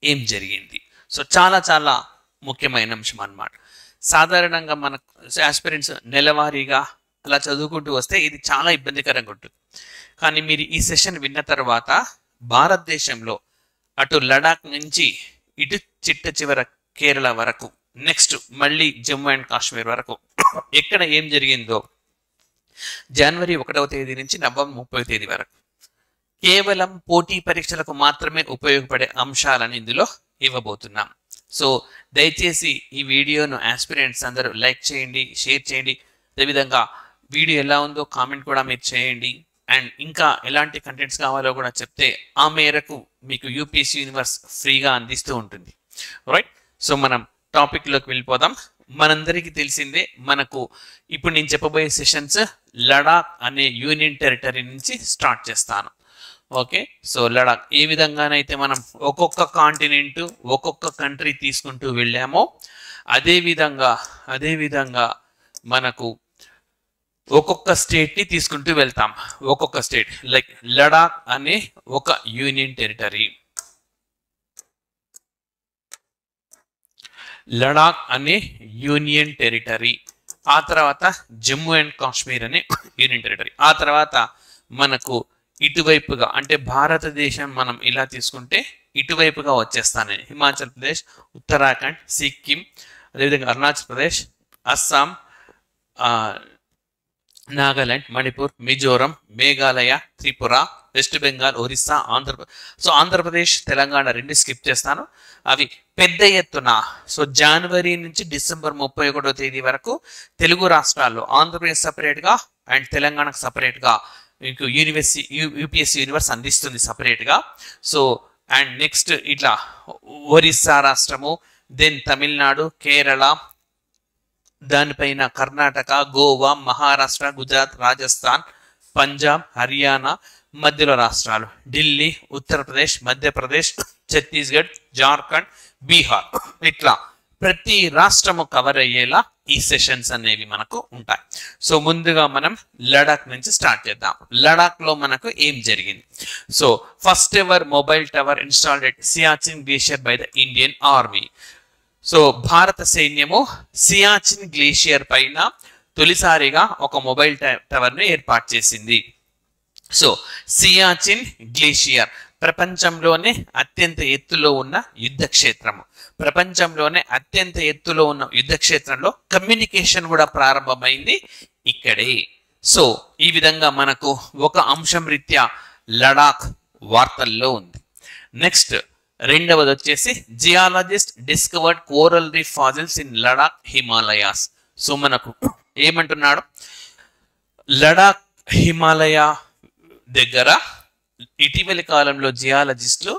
ఏం జరిగింది. సో చాలా చాలా ముఖ్యమైన అంశం అన్నమాట. సాధారణంగా మన ఆస్పిరెంట్స్ నెలవారీగా అలా చదువుకుంటూ వస్తే ఇది చాలా ఇబ్బందికరంగా ఉంటుంది. కానీ మీరు ఈ సెషన్ విన్న తర్వాత భారతదేశంలో అటు లడాక్ నుంచి ఇటు చిట్ట చివర కేరళ వరకు, నెక్స్ట్ మళ్ళీ జమ్మూ అండ్ కాశ్మీర్ వరకు ఎక్కడ ఏం జరిగిందో జనవరి 1వ తేదీ నుంచి నవంబర్ 30వ తేదీ వరకు కేవలం పోటీ పరీక్షలకు మాత్రమే ఉపయోగపడే అంశాలను ఇందులో ఇవ్వబోతున్నాం. సో దయచేసి ఈ వీడియోను ఆస్పిరెంట్స్ అందరూ లైక్ చేయండి, షేర్ చేయండి. అదేవిధంగా వీడియో ఎలా ఉందో కామెంట్ కూడా మీరు చేయండి. అండ్ ఇంకా ఎలాంటి కంటెంట్స్ కావాలో కూడా చెప్తే ఆ మేరకు మీకు యూపీఎస్సీ యూనివర్స్ ఫ్రీగా అందిస్తూ ఉంటుంది. రైట్, సో మనం టాపిక్లోకి వెళ్ళిపోదాం. మనందరికీ తెలిసిందే, మనకు ఇప్పుడు నేను చెప్పబోయే సెషన్స్ లడాక్ అనే యూనియన్ టెరిటరీ నుంచి స్టార్ట్ చేస్తాను. ఓకే, సో లడాక్ ఏ విధంగానైతే మనం ఒక్కొక్క కాంటినెంట్ ఒక్కొక్క కంట్రీ తీసుకుంటూ వెళ్ళామో అదేవిధంగా మనకు ఒక్కొక్క స్టేట్ని తీసుకుంటూ వెళ్తాం. ఒక్కొక్క స్టేట్ లైక్ లడాక్ అనే ఒక యూనియన్ టెరిటరీ, లడాక్ అనే యూనియన్ టెరిటరీ, ఆ తర్వాత జమ్మూ అండ్ కాశ్మీర్ అనే యూనియన్ టెరిటరీ, ఆ తర్వాత మనకు ఇటువైపుగా అంటే భారతదేశం మనం ఇలా తీసుకుంటే ఇటువైపుగా వచ్చేస్తాను హిమాచల్ ప్రదేశ్, ఉత్తరాఖండ్, సిక్కిం, అదేవిధంగా అరుణాచల్ ప్రదేశ్, అస్సాం, నాగాలాండ్, మణిపూర్, మిజోరం, మేఘాలయ, త్రిపుర, వెస్ట్ బెంగాల్, ఒరిస్సా, ఆంధ్రప్రదేశ్. సో ఆంధ్రప్రదేశ్, తెలంగాణ రెండు స్కిప్ చేస్తాను. అవి పెద్ద ఎత్తున సో జనవరి నుంచి డిసెంబర్ 31వ తేదీ వరకు తెలుగు రాష్ట్రాల్లో ఆంధ్రప్రదేశ్ సపరేట్గా అండ్ తెలంగాణకు సపరేట్గా మీకు యూపీఎస్సీ యూనివర్స్ అందిస్తుంది సపరేట్గా. సో అండ్ నెక్స్ట్ ఇట్లా ఒరిస్సా రాష్ట్రము, దెన్ తమిళనాడు, కేరళ, దానిపైన కర్ణాటక, గోవా, మహారాష్ట్ర, గుజరాత్, రాజస్థాన్, పంజాబ్, హర్యానా, మధ్యలో రాష్ట్రాలు ఢిల్లీ, ఉత్తరప్రదేశ్, మధ్యప్రదేశ్, ఛత్తీస్గఢ్, జార్ఖండ్, బీహార్, ఇట్లా ప్రతి రాష్ట్రము కవర్ అయ్యేలా ఈ సెషన్స్ అనేవి మనకు ఉంటాయి. సో ముందుగా మనం లడాక్ నుంచి స్టార్ట్ చేద్దాం. లడాక్ లో మనకు ఏం జరిగింది? So first ever mobile tower installed at Siachen glacier by the Indian army. So భారత సైన్యము సియాచిన్ గ్లేషియర్ పైన తొలిసారిగా ఒక మొబైల్ టవర్ ను ఏర్పాటు చేసింది. సో సియాచిన్ గ్లేషియర్ ప్రపంచంలోనే అత్యంత ఎత్తులో ఉన్న యుద్ధ క్షేత్రము. ప్రపంచంలోనే అత్యంత ఎత్తులో ఉన్న యుద్ధ క్షేత్రంలో కమ్యూనికేషన్ కూడా ప్రారంభమైంది ఇక్కడే. సో ఈ విధంగా మనకు ఒక అంశం రీత్యా లడాక్ వార్తల్లో ఉంది. నెక్స్ట్ రెండవది వచ్చేసి geologist discovered coral reef fossils in Ladakh Himalayas. So మనకు ఏమంటున్నాడు, లడాక్ హిమాలయ దగ్గర ఇటీవలి కాలంలో జియాలజిస్టులు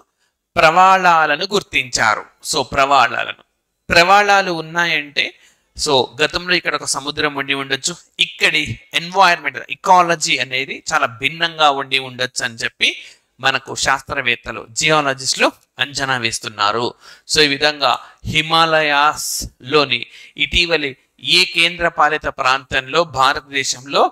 ప్రవాళాలను గుర్తించారు. సో ప్రవాళాలు ఉన్నాయంటే సో గతంలో ఇక్కడ ఒక సముద్రం ఉండి ఉండొచ్చు, ఇక్కడి ఎన్వైరన్మెంట్ ఇకాలజీ అనేది చాలా భిన్నంగా ఉండి ఉండొచ్చు అని చెప్పి మనకు శాస్త్రవేత్తలు జియాలజిస్టులు అంచనా వేస్తున్నారు. సో ఈ విధంగా హిమాలయాస్ లోని ఇటీవలి ఏ కేంద్ర పాలిత ప్రాంతంలో భారతదేశంలో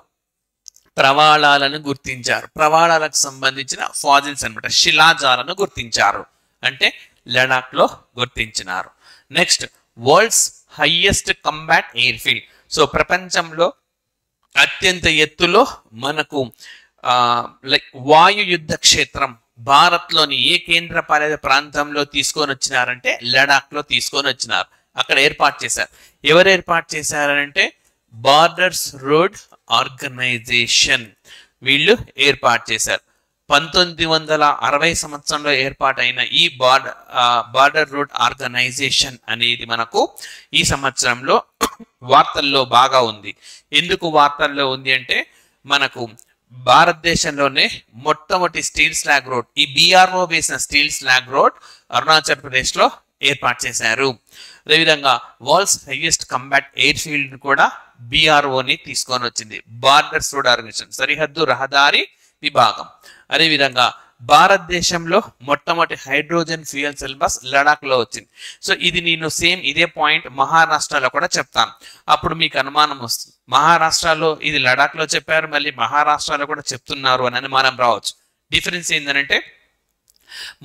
ప్రవాళాలను గుర్తించారు, ప్రవాళాలకు సంబంధించిన ఫాజిల్స్ అనమాట, శిలాజాలను గుర్తించారు అంటే లడాక్ లో గుర్తించినారు. Next world's highest combat airfield. So ప్రపంచంలో అత్యంత ఎత్తులో మనకు లైక్ వాయు యుద్ధ క్షేత్రం భారత్ లోని ఏ కేంద్ర పాలిత ప్రాంతంలో తీసుకొని వచ్చినారంటే లడాక్ లో తీసుకొని వచ్చినారు. అక్కడ ఏర్పాటు చేశారు. ఎవరు ఏర్పాటు చేశారంటే బార్డర్స్ రోడ్ ఆర్గనైజేషన్ వీళ్ళు ఏర్పాటు చేశారు. 1960 సంవత్సరంలో ఏర్పాటైన ఈ బార్డర్ రోడ్ ఆర్గనైజేషన్ అనేది మనకు ఈ సంవత్సరంలో వార్తల్లో బాగా ఉంది. ఎందుకు వార్తల్లో ఉంది అంటే మనకు భారతదేశంలోనే మొట్టమొదటి స్టీల్ స్లాగ్ రోడ్, ఈ బీఆర్ఓ వేసిన steel slag road Arunachal Pradesh లో ఏర్పాటు చేశారు. అదేవిధంగా world's highest combat airfield కూడా బీఆర్ఓని తీసుకొని వచ్చింది, బార్డర్స్ రోడ్ ఆర్గనైజేషన్, సరిహద్దు రహదారి విభాగం. అదేవిధంగా భారతదేశంలో మొట్టమొదటి hydrogen fuel cell bus Ladakh లో వచ్చింది. సో ఇది నేను సేమ్ ఇదే పాయింట్ మహారాష్ట్రలో కూడా చెప్తాను, అప్పుడు మీకు అనుమానం వస్తుంది, మహారాష్ట్రలో ఇది లడాక్ లో చెప్పారు మళ్ళీ మహారాష్ట్రలో కూడా చెప్తున్నారు అని అనుమానం రావచ్చు. డిఫరెన్స్ ఏంటంటే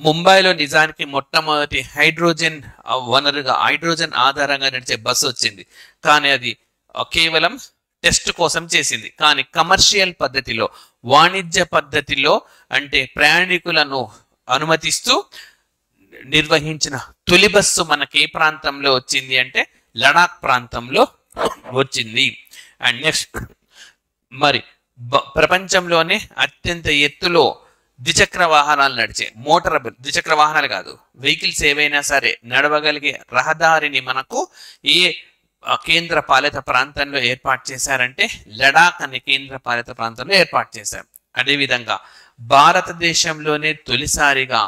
ముంబైలో నిజానికి మొట్టమొదటి హైడ్రోజన్ వనరుగా హైడ్రోజన్ ఆధారంగా నడిచే బస్సు వచ్చింది, కానీ అది కేవలం టెస్ట్ కోసం చేసింది. కానీ కమర్షియల్ పద్ధతిలో, వాణిజ్య పద్ధతిలో అంటే ప్రయాణికులను అనుమతిస్తూ నిర్వహించిన తొలి బస్సు మనకి ఏ ప్రాంతంలో వచ్చింది అంటే లడాక్ ప్రాంతంలో వచ్చింది. అండ్ నెక్స్ట్ మరి ప్రపంచంలోనే అత్యంత ఎత్తులో ద్విచక్ర వాహనాలు నడిచే ద్విచక్ర వాహనాలు కాదు, వెహికల్స్ ఏవైనా సరే నడవగలిగే రహదారిని మనకు ఏ కేంద్ర పాలిత ప్రాంతంలో ఏర్పాటు చేశారంటే లడాక్ అనే కేంద్ర పాలిత ప్రాంతంలో ఏర్పాటు చేశారు. అదేవిధంగా భారతదేశంలోనే తొలిసారిగా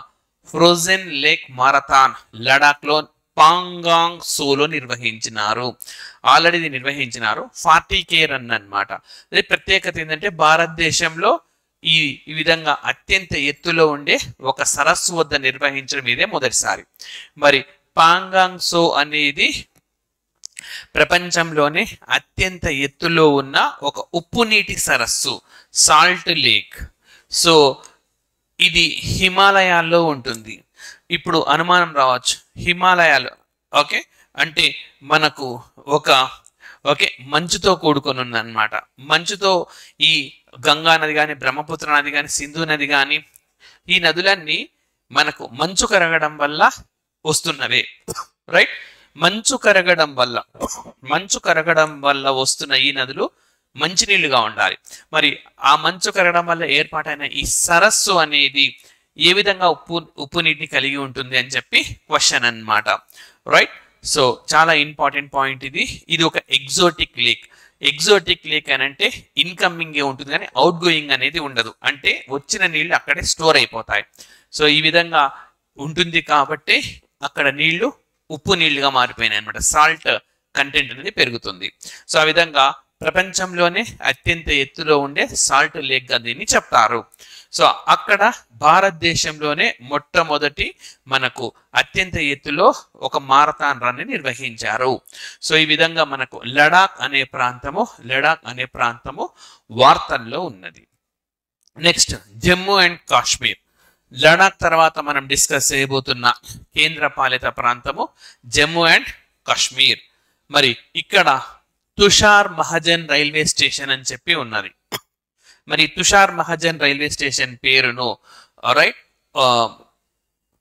ఫ్రోజన్ లేక్ మారథాన్ లడాక్ లో పాంగాంగ్ సోలో నిర్వహించినారు. ఆల్రెడీ ఇది నిర్వహించినారు. 40K రన్ అనమాట. అదే ప్రత్యేకత ఏంటంటే భారతదేశంలో ఈ విధంగా అత్యంత ఎత్తులో ఉండే ఒక సరస్సు వద్ద నిర్వహించడం ఇదే మొదటిసారి. మరి పాంగాంగ్ సో అనేది ప్రపంచంలోనే అత్యంత ఎత్తులో ఉన్న ఒక ఉప్పు నీటి సరస్సు, సాల్ట్ లేక్. సో ఇది హిమాలయాల్లో ఉంటుంది. ఇప్పుడు అనుమానం రావచ్చు, హిమాలయాలు ఓకే అంటే మనకు మంచుతో కూడుకొని ఉందన్నమాట. మంచుతో ఈ గంగా నది కానీ, బ్రహ్మపుత్ర నది కానీ, సింధు నది కానీ, ఈ నదులన్నీ మనకు మంచు కరగడం వల్ల వస్తున్నవే, రైట్? మంచు కరగడం వల్ల వస్తున్న ఈ నదులు మంచినీళ్ళుగా ఉండాలి. మరి ఆ మంచు కరగడం వల్ల ఏర్పాటైన ఈ సరస్సు అనేది ఏ విధంగా ఉప్పు నీటిని కలిగి ఉంటుంది అని చెప్పి క్వశ్చన్ అన్నమాట, రైట్? సో చాలా ఇంపార్టెంట్ పాయింట్ ఇది. ఇది ఒక ఎగ్జోటిక్ లేక్ అని అంటే ఇన్కమింగ్ ఉంటుంది కానీ అవుట్ గోయింగ్ అనేది ఉండదు, అంటే వచ్చిన నీళ్లు అక్కడే స్టోర్ అయిపోతాయి. సో ఈ విధంగా ఉంటుంది కాబట్టి అక్కడ నీళ్లు ఉప్పు నీళ్లుగా మారిపోయినాయి అనమాట. సాల్ట్ కంటెంట్ అనేది పెరుగుతుంది. సో ఆ విధంగా ప్రపంచంలోనే అత్యంత ఎత్తులో ఉండే సాల్ట్ లేక్ గా దీన్ని చెప్తారు. సో అక్కడ భారతదేశంలోనే మొట్టమొదటి మనకు అత్యంత ఎత్తులో ఒక మారథాన్ రన్ నిర్వహించారు. సో ఈ విధంగా మనకు లడాక్ అనే ప్రాంతము వార్తల్లో ఉన్నది. Next Jammu and Kashmir. లడాక్ తర్వాత మనం డిస్కస్ చేయబోతున్న కేంద్ర పాలిత ప్రాంతము జమ్మూ అండ్ కాశ్మీర్. మరి ఇక్కడ తుషార్ మహాజన్ రైల్వే స్టేషన్ అని చెప్పి ఉన్నది. మరి తుషార్ మహాజన్ రైల్వే స్టేషన్ పేరును రైట్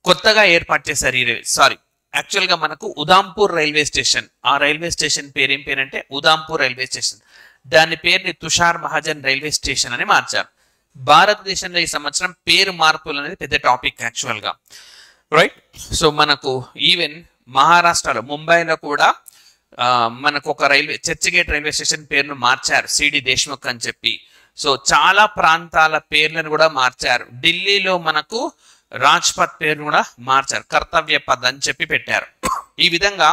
కొత్తగా ఏర్పాటు చేశారు. యాక్చువల్ గా మనకు ఉదాంపూర్ రైల్వే స్టేషన్, ఆ రైల్వే స్టేషన్ పేరు ఏం పేరంటే ఉదాంపూర్ రైల్వే స్టేషన్. దాని పేరుని తుషార్ మహాజన్ రైల్వే స్టేషన్ అని మార్చారు. భారతదేశంలో ఈ సంవత్సరం పేరు మార్పులు అనేది పెద్ద టాపిక్ యాక్చువల్ గా, రైట్? సో మనకు ఈవెన్ మహారాష్ట్రలో ముంబైలో కూడా మనకు ఒక చర్చిగేట్ రైల్వే స్టేషన్ పేరును మార్చారు, సిడి దేశ్ముఖ్ అని చెప్పి. సో చాలా ప్రాంతాల పేర్లను కూడా మార్చారు. ఢిల్లీలో మనకు రాజ్పథ్ పేరును కూడా మార్చారు, కర్తవ్య పద్ అని చెప్పి పెట్టారు. ఈ విధంగా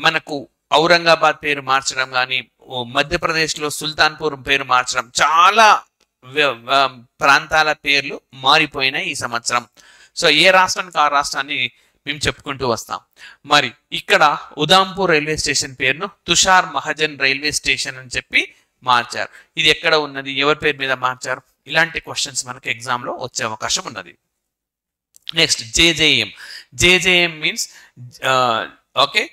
మనకు ఔరంగాబాద్ పేరు మార్చడం కానీ, మధ్యప్రదేశ్లో సుల్తాన్పూర్ పేరు మార్చడం, చాలా ప్రాంతాల పేర్లు మారిపోయినాయి ఈ సంవత్సరం. సో ఏ రాష్ట్రానికి ఆ రాష్ట్రాన్ని మేము చెప్పుకుంటూ వస్తాం. మరి ఇక్కడ ఉదాంపూర్ రైల్వే స్టేషన్ పేరును తుషార్ మహాజన్ రైల్వే స్టేషన్ అని చెప్పి మార్చారు. ఇది ఎక్కడ ఉన్నది, ఎవరి పేరు మీద మార్చారు, ఇలాంటి క్వశ్చన్స్ మనకు ఎగ్జామ్ లో వచ్చే అవకాశం ఉన్నది. Next JJM means okay,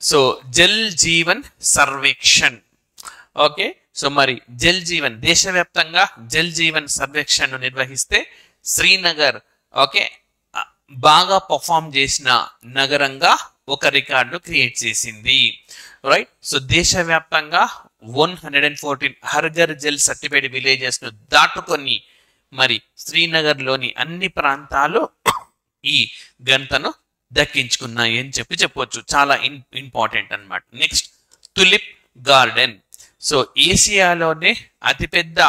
so Jal Jeevan Sarvekshan. Okay, so మరి జల్ జీవన్ దేశవ్యాప్తంగా జల్ జీవన్ సర్వేక్షణ్ నిర్వహిస్తే శ్రీనగర్ ఓకే బాగా పర్ఫామ్ చేసిన నగరంగా ఒక రికార్డు క్రియేట్ చేసింది, రైట్? సో దేశవ్యాప్తంగా 114 హర్ఘర్ జల్ సర్టిఫైడ్ విలేజెస్ ను దాటుకొని మరి శ్రీనగర్ లోని అన్ని ప్రాంతాలు ఈ ఘనతను దక్కించుకున్నాయి అని చెప్పొచ్చు. చాలా ఇంపార్టెంట్ అన్నమాట. Next tulip garden. సో ఏసియాలోనే అతిపెద్ద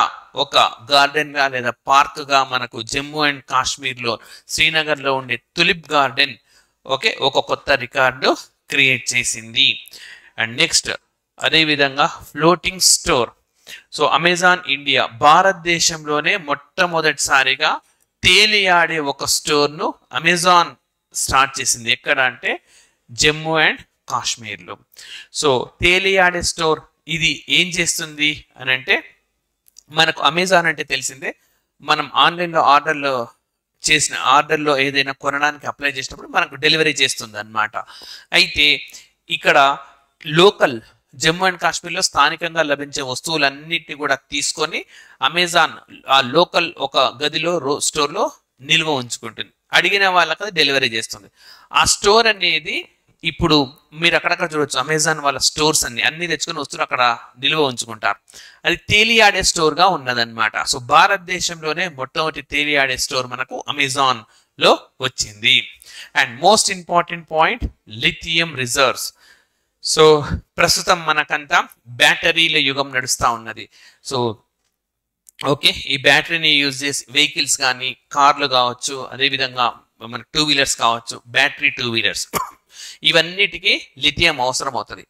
ఒక గార్డెన్ గా లేదా పార్క్ గా మనకు జమ్మూ అండ్ కాశ్మీర్ లో శ్రీనగర్ లో ఉండే తులిప్ గార్డెన్ ఓకే ఒక కొత్త రికార్డు క్రియేట్ చేసింది. అండ్ నెక్స్ట్ అదే విధంగా floating store. So Amazon India భారతదేశంలోనే మొట్టమొదటిసారిగా తేలియాడే ఒక స్టోర్ ను అమెజాన్ స్టార్ట్ చేసింది. ఎక్కడ అంటే జమ్మూ అండ్ కాశ్మీర్ లో. సో తేలియాడే స్టోర్ ఇది ఏం చేస్తుంది అని అంటే, మనకు అమెజాన్ అంటే తెలిసిందే, మనం ఆన్లైన్లో ఆర్డర్లు చేసిన ఆర్డర్లో ఏదైనా కొనడానికి అప్లై చేసినప్పుడు మనకు డెలివరీ చేస్తుంది అన్నమాట. అయితే ఇక్కడ లోకల్ జమ్మూ అండ్ కాశ్మీర్లో స్థానికంగా లభించే వస్తువులన్నిటిని కూడా తీసుకొని అమెజాన్ ఆ లోకల్ ఒక గదిలో స్టోర్లో నిల్వ ఉంచుకుంటుంది. అడిగిన వాళ్ళకి అది డెలివరీ చేస్తుంది. ఆ స్టోర్ అనేది ఇప్పుడు మీరు అక్కడక్కడ చూడొచ్చు, అమెజాన్ వాళ్ళ స్టోర్స్ అన్ని తెచ్చుకొని వస్తువులు అక్కడ నిల్వ ఉంచుకుంటారు. అది తేలియాడే స్టోర్గా ఉన్నదన్నమాట. సో భారతదేశంలోనే మొట్టమొదటి తేలియాడే స్టోర్ మనకు అమెజాన్ లో వచ్చింది. And most important point, lithium reserves. So ప్రస్తుతం మనకంతా బ్యాటరీల యుగం నడుస్తూ ఉన్నది. సో ఓకే, ఈ బ్యాటరీని యూజ్ చేసి వెహికల్స్ కానీ కార్లు కావచ్చు, అదేవిధంగా మన 2 వీలర్స్ కావచ్చు, బ్యాటరీ 2 వీలర్స్ ఇవన్నిటికీ లిథియం అవసరం అవుతుంది.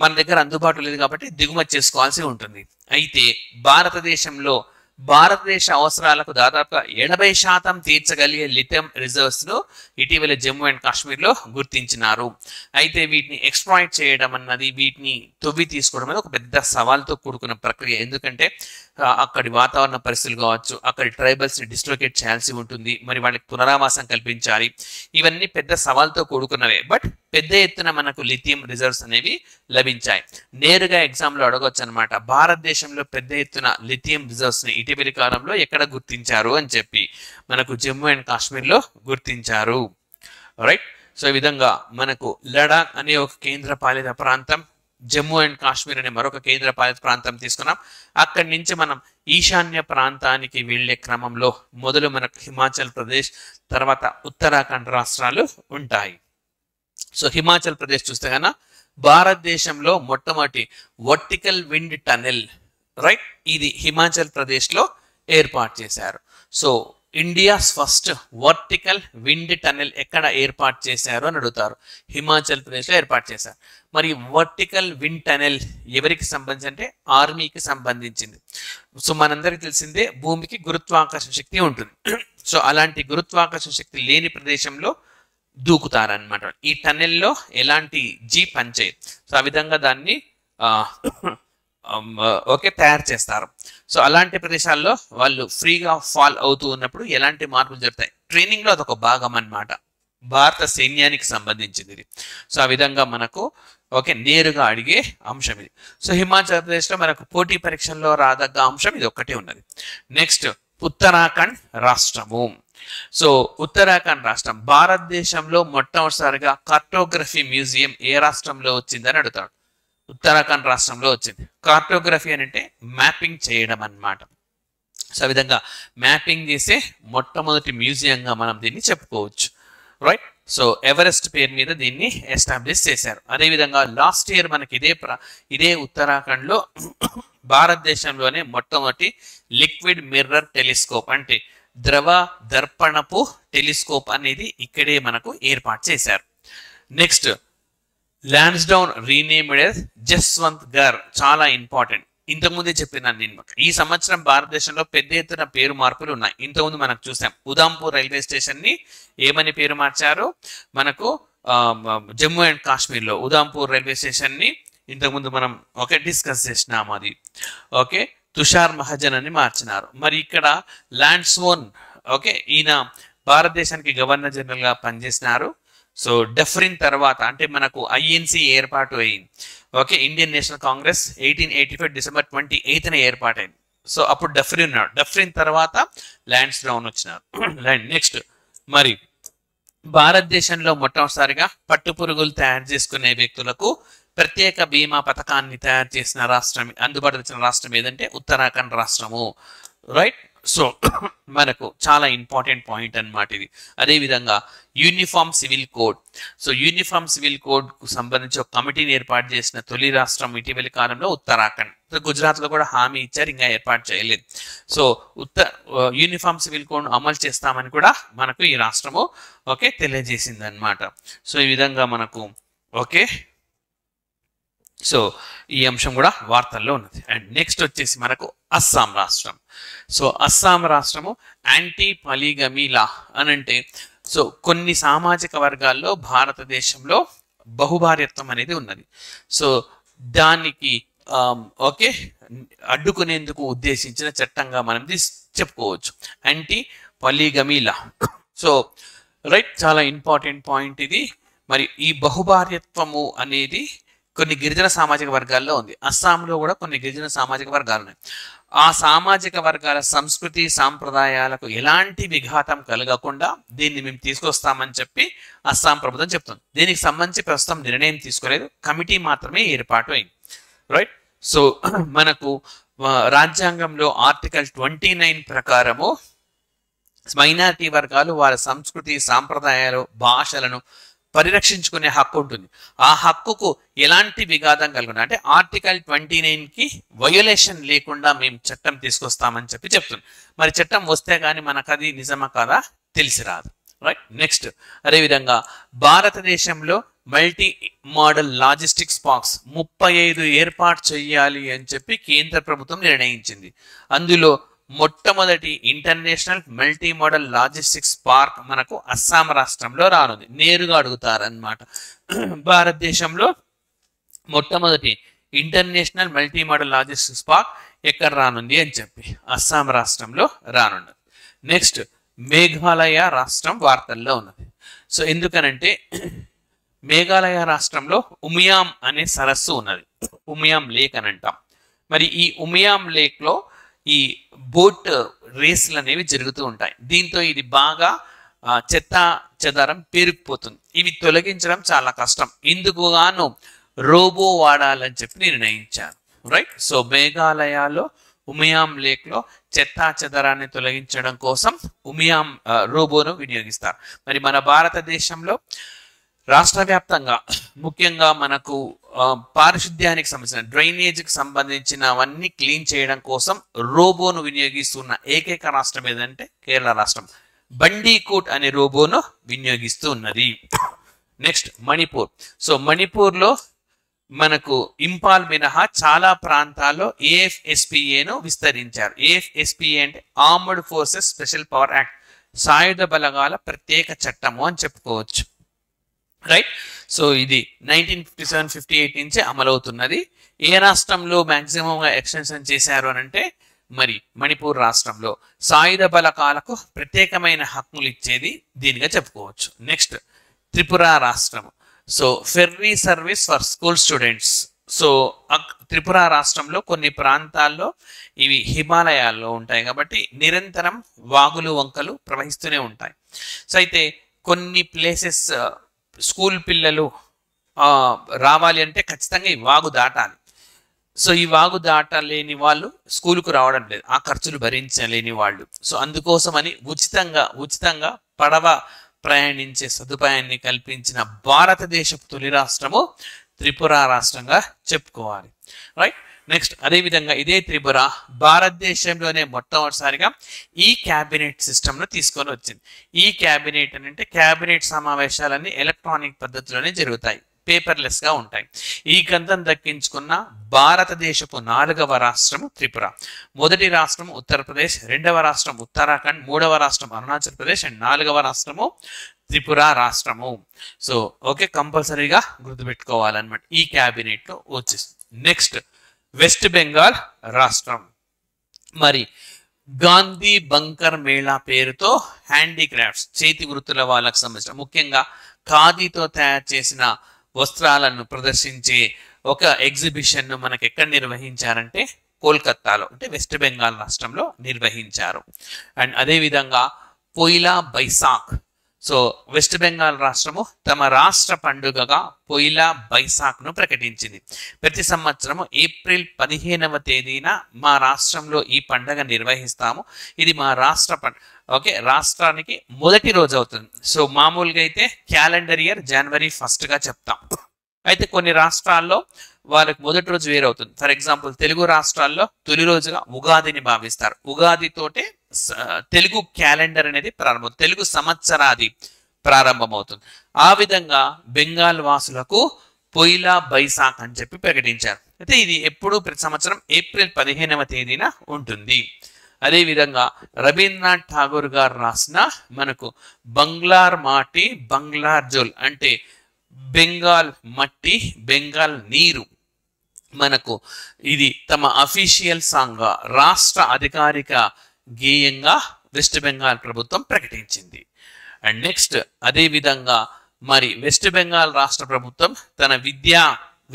మన దగ్గర అందుబాటులో లేదు కాబట్టి దిగుమతి చేసుకోవాల్సి ఉంటుంది. అయితే భారతదేశ అవసరాలకు దాదాపుగా 80% తీర్చగలిగే లిథియం రిజర్వ్స్ ను ఇటీవల జమ్మూ అండ్ కాశ్మీర్ లో గుర్తించినారు. అయితే వీటిని ఎక్స్ప్లాయిట్ చేయడం అన్నది, వీటిని తవ్వి తీసుకోవడం అనేది ఒక పెద్ద సవాల్తో కూడుకున్న ప్రక్రియ. ఎందుకంటే అక్కడి వాతావరణ పరిస్థితులు కావచ్చు, అక్కడి ట్రైబల్స్ ని డిస్లొకేట్ చేయాల్సి ఉంటుంది, మరి వాళ్ళకి పునరావాసం కల్పించాలి. ఇవన్నీ పెద్ద సవాల్తో కూడుకున్నవే. బట్ పెద్ద ఎత్తున మనకు లిథియం రిజర్వ్స్ అనేవి లభించాయి. నేరుగా ఎగ్జామ్ లో అడగొచ్చు అనమాట, భారతదేశంలో పెద్ద ఎత్తున లిథియం రిజర్వ్స్ ని ఇటీవలి కాలంలో ఎక్కడ గుర్తించారు అని చెప్పి. మనకు జమ్మూ అండ్ కాశ్మీర్ లో గుర్తించారు. రైట్. సో ఈ విధంగా మనకు లడాక్ అనే ఒక కేంద్ర పాలిత ప్రాంతం, జమ్మూ అండ్ కాశ్మీర్ అనే మరొక కేంద్ర పాలిత ప్రాంతం తీసుకున్నాం. అక్కడి నుంచి మనం ఈశాన్య ప్రాంతానికి వెళ్లే క్రమంలో మొదలు మనకు హిమాచల్ ప్రదేశ్, తర్వాత ఉత్తరాఖండ్ రాష్ట్రాలు ఉంటాయి. సో హిమాచల్ ప్రదేశ్ చూస్తే కన్నా భారతదేశంలో మొట్టమొదటి వర్టికల్ విండ్ టనెల్, రైట్, ఇది హిమాచల్ ప్రదేశ్ లో ఏర్పాటు చేశారు. So India's first vertical wind tunnel ఎక్కడ ఏర్పాటు చేశారు అని అడుగుతారు. హిమాచల్ ప్రదేశ్ లో ఏర్పాటు చేశారు. మరి వర్టికల్ విండ్ టనెల్ ఎవరికి సంబంధించి అంటే ఆర్మీకి సంబంధించింది. సో మనందరికి తెలిసిందే భూమికి గురుత్వాకర్షణ శక్తి ఉంటుంది. సో అలాంటి గురుత్వాకర్షణ శక్తి లేని ప్రదేశంలో దూకుతారనమాట. ఈ టనెల్లో ఎలాంటి పనిచేయదు. సో ఆ విధంగా దాన్ని తయారు చేస్తారు. సో అలాంటి ప్రదేశాల్లో వాళ్ళు ఫ్రీగా ఫాల్ అవుతూ ఉన్నప్పుడు ఎలాంటి మార్పులు జరుగుతాయి, ట్రైనింగ్ లో అదొక భాగం అన్నమాట. భారత సైన్యానికి సంబంధించింది ఇది. సో ఆ విధంగా మనకు నేరుగా అడిగే అంశం ఇది. సో హిమాచల్ ప్రదేశ్ లో మనకు పోటీ పరీక్షల్లో రాదగ్గ అంశం ఇది ఒక్కటే ఉన్నది. నెక్స్ట్ ఉత్తరాఖండ్ రాష్ట్రము. సో ఉత్తరాఖండ్ రాష్ట్రం భారతదేశంలో మొట్టమొదటిసారిగా కార్టోగ్రఫీ మ్యూజియం ఏ రాష్ట్రంలో వచ్చిందని అడుగుతాడు. ఉత్తరాఖండ్ రాష్ట్రంలో వచ్చింది. కార్టోగ్రఫీ అని అంటే మ్యాపింగ్ చేయడం అన్నమాట. సో ఆ విధంగా మ్యాపింగ్ చేసే మొట్టమొదటి మ్యూజియంగా మనం దీన్ని చెప్పుకోవచ్చు. రైట్. సో ఎవరెస్ట్ పేరు మీద దీన్ని ఎస్టాబ్లిష్ చేశారు. అదేవిధంగా లాస్ట్ ఇయర్ మనకి ఇదే ఉత్తరాఖండ్ లో భారతదేశంలోనే మొట్టమొదటి లిక్విడ్ మిర్రర్ టెలిస్కోప్ అంటే ద్రవ దర్పణపు టెలిస్కోప్ అనేది ఇక్కడే మనకు ఏర్పాటు చేశారు. Next Lansdowne renamed as Jaswantgarh. చాలా ఇంపార్టెంట్. ఇంతకుముందే చెప్పినాను నేను. ఈ సంవత్సరం భారతదేశంలో పెద్ద ఎత్తున పేరు మార్పులు ఉన్నాయి. ఇంతకుముందు మనకు చూసాం ఉదంపూర్ రైల్వే స్టేషన్ ని ఏమని పేరు మార్చారు. మనకు జమ్మూ అండ్ కాశ్మీర్ లో ఉదంపూర్ రైల్వే స్టేషన్ ని ఇంతకుముందు మనం డిస్కస్ చేసినాం. అది తుషార్ మహాజన్ అని మార్చినారు. మరి ఇక్కడ లాన్స్డౌన్ ఈయన భారతదేశానికి గవర్నర్ జనరల్ గా పనిచేసినారు. సో డఫ్రిన్ తర్వాత అంటే మనకు ఐఎన్సి ఏర్పాటు అయింది. ఇండియన్ నేషనల్ కాంగ్రెస్ 1885 డిసెంబర్ 28న ఏర్పాటైంది. సో అప్పుడు డఫ్రిన్ ఉన్నాడు. డఫ్రిన్ తర్వాత లాన్స్డౌన్ వచ్చినారు. నెక్స్ట్ మరి భారతదేశంలో మొట్టమొదటిసారిగా పట్టుపురుగులు తయారు చేసుకునే వ్యక్తులకు ప్రత్యేక బీమా పథకాన్ని తయారు చేసిన రాష్ట్రం, అందుబాటులో వచ్చిన రాష్ట్రం ఏదంటే ఉత్తరాఖండ్ రాష్ట్రము. రైట్. సో మనకు చాలా ఇంపార్టెంట్ పాయింట్ అన్నమాట ఇది. అదేవిధంగా uniform civil code. So uniform civil code కు సంబంధించి ఒక కమిటీని ఏర్పాటు చేసిన తొలి రాష్ట్రం ఇటీవలి కాలంలో ఉత్తరాఖండ్. గుజరాత్ లో కూడా హామీ ఇచ్చారు, ఇంకా ఏర్పాటు చేయలేదు. సో యూనిఫామ్ సివిల్ కోడ్ అమలు చేస్తామని కూడా మనకు ఈ రాష్ట్రము తెలియజేసింది అన్నమాట. సో ఈ విధంగా మనకు సో ఈ అంశం కూడా వార్తల్లో ఉన్నది. అండ్ నెక్స్ట్ వచ్చేసి మనకు అస్సాం రాష్ట్రం. సో అస్సాం రాష్ట్రము యాంటీ పాలిగమీ లా అని అంటే సో కొన్ని సామాజిక వర్గాల్లో భారతదేశంలో బహుభార్యత్వం అనేది ఉన్నది. సో దానికి అడ్డుకునేందుకు ఉద్దేశించిన చట్టంగా మనం చెప్పుకోవచ్చు. యాంటీ పొలిగమీలా. సో రైట్, చాలా ఇంపార్టెంట్ పాయింట్ ఇది. మరి ఈ బహుభార్యత్వము అనేది కొన్ని గిరిజన సామాజిక వర్గాల్లో ఉంది. అస్సాంలో కూడా కొన్ని గిరిజన సామాజిక వర్గాలు ఉన్నాయి. ఆ సామాజిక వర్గాల సంస్కృతి సాంప్రదాయాలకు ఎలాంటి విఘాతం కలగకుండా దీన్ని మేము తీసుకొస్తామని చెప్పి అస్సాం ప్రభుత్వం చెప్తుంది. దీనికి సంబంధించి ప్రస్తుతం నిర్ణయం తీసుకోలేదు, కమిటీ మాత్రమే ఏర్పాటు అయింది. రైట్. సో మనకు రాజ్యాంగంలో ఆర్టికల్ 29 ప్రకారము మైనారిటీ వర్గాలు వారి సంస్కృతి సాంప్రదాయాలు భాషలను పరిరక్షించుకునే హక్కు ఉంటుంది. ఆ హక్కుకు ఎలాంటి విఘాతం కలుగుతుంది అంటే ఆర్టికల్ 29కి వయోలేషన్ లేకుండా మేము చట్టం తీసుకొస్తామని చెప్పి చెప్తుంది. మరి చట్టం వస్తే కానీ మనకు అది నిజమా కాదా తెలిసి రాదు. రైట్. నెక్స్ట్, అదేవిధంగా భారతదేశంలో మల్టీ మోడల్ లాజిస్టిక్స్ పార్క్స్ 35 ఏర్పాటు చేయాలి అని చెప్పి కేంద్ర ప్రభుత్వం నిర్ణయించింది. అందులో మొట్టమొదటి international multi modal logistics park మనకు అస్సాం రాష్ట్రంలో రానుంది. నేరుగా అడుగుతారనమాట, భారతదేశంలో మొట్టమొదటి international multi modal logistics park ఎక్కడ రానుంది అని చెప్పి అస్సాం రాష్ట్రంలో రానుంది. నెక్స్ట్, మేఘాలయ రాష్ట్రం వార్తల్లో ఉన్నది. సో ఎందుకనంటే మేఘాలయ రాష్ట్రంలో ఉమియాం అనే సరస్సు ఉన్నది, ఉమియాం లేక్ అని అంటాం. మరి ఈ ఉమియాం లేక్ లో ఈ బోట్ రేసులు అనేవి జరుగుతూ ఉంటాయి. దీంతో ఇది బాగా చెత్త చెదారం పేరుకుపోతుంది. ఇవి తొలగించడం చాలా కష్టం. ఇందుకు గాను రోబో వాడాలని చెప్పి నిర్ణయించారు. రైట్. సో మేఘాలయలో ఉమియాం లేక్ లో చెత్త చెదరాన్ని తొలగించడం కోసం ఉమియాం రోబోను వినియోగిస్తారు. మరి మన భారతదేశంలో రాష్ట్ర వ్యాప్తంగా ముఖ్యంగా మనకు పారిశుద్ధ్యానికి సంబంధించిన డ్రైనేజ్కి సంబంధించినవన్నీ క్లీన్ చేయడం కోసం రోబోను వినియోగిస్తున్న ఏకైక రాష్ట్రం ఏదంటే కేరళ రాష్ట్రం. బండీకోట్ అనే రోబోను వినియోగిస్తూ ఉన్నది. నెక్స్ట్, మణిపూర్. సో మణిపూర్లో మనకు ఇంపాల్ మినహా చాలా ప్రాంతాల్లో AFSPAను విస్తరించారు. AFSPA అంటే armoured forces special power act, సాయుధ బలగాల ప్రత్యేక చట్టము అని చెప్పుకోవచ్చు. రైట్. సో ఇది 1957-58 నుంచి అమలవుతున్నది. ఏ రాష్ట్రంలో మ్యాక్సిమంగా ఎక్స్టెన్షన్ చేశారు అని అంటే మరి మణిపూర్ రాష్ట్రంలో సాయుధ బలగాలకు ప్రత్యేకమైన హక్కులు ఇచ్చేది దీనిగా చెప్పుకోవచ్చు. నెక్స్ట్, త్రిపుర రాష్ట్రం. So ferry service for school students. So Tripura రాష్ట్రంలో కొన్ని ప్రాంతాల్లో ఇవి హిమాలయాల్లో ఉంటాయి కాబట్టి నిరంతరం వాగులు వంకలు ప్రవహిస్తూనే ఉంటాయి. సో అయితే కొన్ని ప్లేసెస్ స్కూల్ పిల్లలు రావాలి అంటే ఖచ్చితంగా ఈ వాగు దాటాలి. సో ఈ వాగు దాటలేని వాళ్ళు స్కూల్కు రావడం లేదు, ఆ ఖర్చులు భరించలేని వాళ్ళు. సో అందుకోసమని ఉచితంగా పడవ ప్రయాణించే సదుపాయాన్ని కల్పించిన భారతదేశపు తొలి రాష్ట్రము త్రిపుర రాష్ట్రంగా చెప్పుకోవాలి. రైట్. నెక్స్ట్, అదేవిధంగా ఇదే త్రిపుర భారతదేశంలోనే మొట్టమొదటిసారిగా ఈ క్యాబినెట్ సిస్టమ్ను తీసుకొని వచ్చింది. ఈ క్యాబినెట్ అని అంటే క్యాబినెట్ సమావేశాలన్నీ ఎలక్ట్రానిక్ పద్ధతిలోనే జరుగుతాయి, పేపర్లెస్ గా ఉంటాయి. ఈ గంధం దక్కించుకున్న భారతదేశపు 4వ రాష్ట్రము త్రిపుర. మొదటి రాష్ట్రం ఉత్తరప్రదేశ్, 2వ రాష్ట్రం ఉత్తరాఖండ్, 3వ రాష్ట్రం అరుణాచల్ ప్రదేశ్ అండ్ 4వ రాష్ట్రము త్రిపుర రాష్ట్రము. సో ఓకే, కంపల్సరీగా గుర్తుపెట్టుకోవాలన్నమాట ఈ క్యాబినెట్ లో వచ్చేస్తుంది. నెక్స్ట్, వెస్ట్ బెంగాల్ రాష్ట్రం. మరి గాంధీ బంకర్ మేళా పేరుతో హ్యాండీక్రాఫ్ట్స్ చేతి వృత్తుల వాళ్ళకు సంబంధించిన ముఖ్యంగా ఖాదీతో తయారు చేసిన వస్త్రాలను ప్రదర్శించే ఒక ఎగ్జిబిషన్ ను మనకి ఎక్కడ నిర్వహించారంటే కోల్కతాలో, అంటే వెస్ట్ బెంగాల్ రాష్ట్రంలో నిర్వహించారు. అండ్ అదేవిధంగా పోయిలా బైసాఖ్. సో వెస్ట్ బెంగాల్ రాష్ట్రము తమ రాష్ట్ర పండుగగా పోయిలా బైసాఖ్ ను ప్రకటించింది. ప్రతి సంవత్సరము ఏప్రిల్ 15వ తేదీన మా రాష్ట్రంలో ఈ పండుగ నిర్వహిస్తాము. ఇది మా రాష్ట్ర ఓకే రాష్ట్రానికి మొదటి రోజు అవుతుంది. సో మామూలుగా అయితే క్యాలెండర్ ఇయర్ జనవరి 1 గా చెప్తాం. అయితే కొన్ని రాష్ట్రాల్లో వాళ్ళకి మొదటి రోజు వేరవుతుంది. ఫర్ ఎగ్జాంపుల్ తెలుగు రాష్ట్రాల్లో తొలి రోజుగా ఉగాదిని భావిస్తారు. ఉగాదితోటే తెలుగు క్యాలెండర్ అనేది ప్రారంభం, తెలుగు సంవత్సరాది ప్రారంభమవుతుంది. ఆ విధంగా బెంగాల్ వాసులకు పోయిలా బైసాఖ్ అని చెప్పి ప్రకటించారు. అయితే ఇది ఎప్పుడు ప్రతి సంవత్సరం ఏప్రిల్ 15వ తేదీన ఉంటుంది. అదేవిధంగా రవీంద్రనాథ్ ఠాగూర్ గారు రాసిన మనకు బంగ్లార్ మాటి బంగ్లార్ జోల్ అంటే బెంగాల్ మట్టి బెంగాల్ నీరు మనకు ఇది తమ అఫీషియల్ సాంగ్ గా రాష్ట్ర అధికారిక గేయంగా వెస్ట్ బెంగాల్ ప్రభుత్వం ప్రకటించింది. అండ్ నెక్స్ట్ అదే విధంగా మరి వెస్ట్ బెంగాల్ రాష్ట్ర ప్రభుత్వం తన విద్యా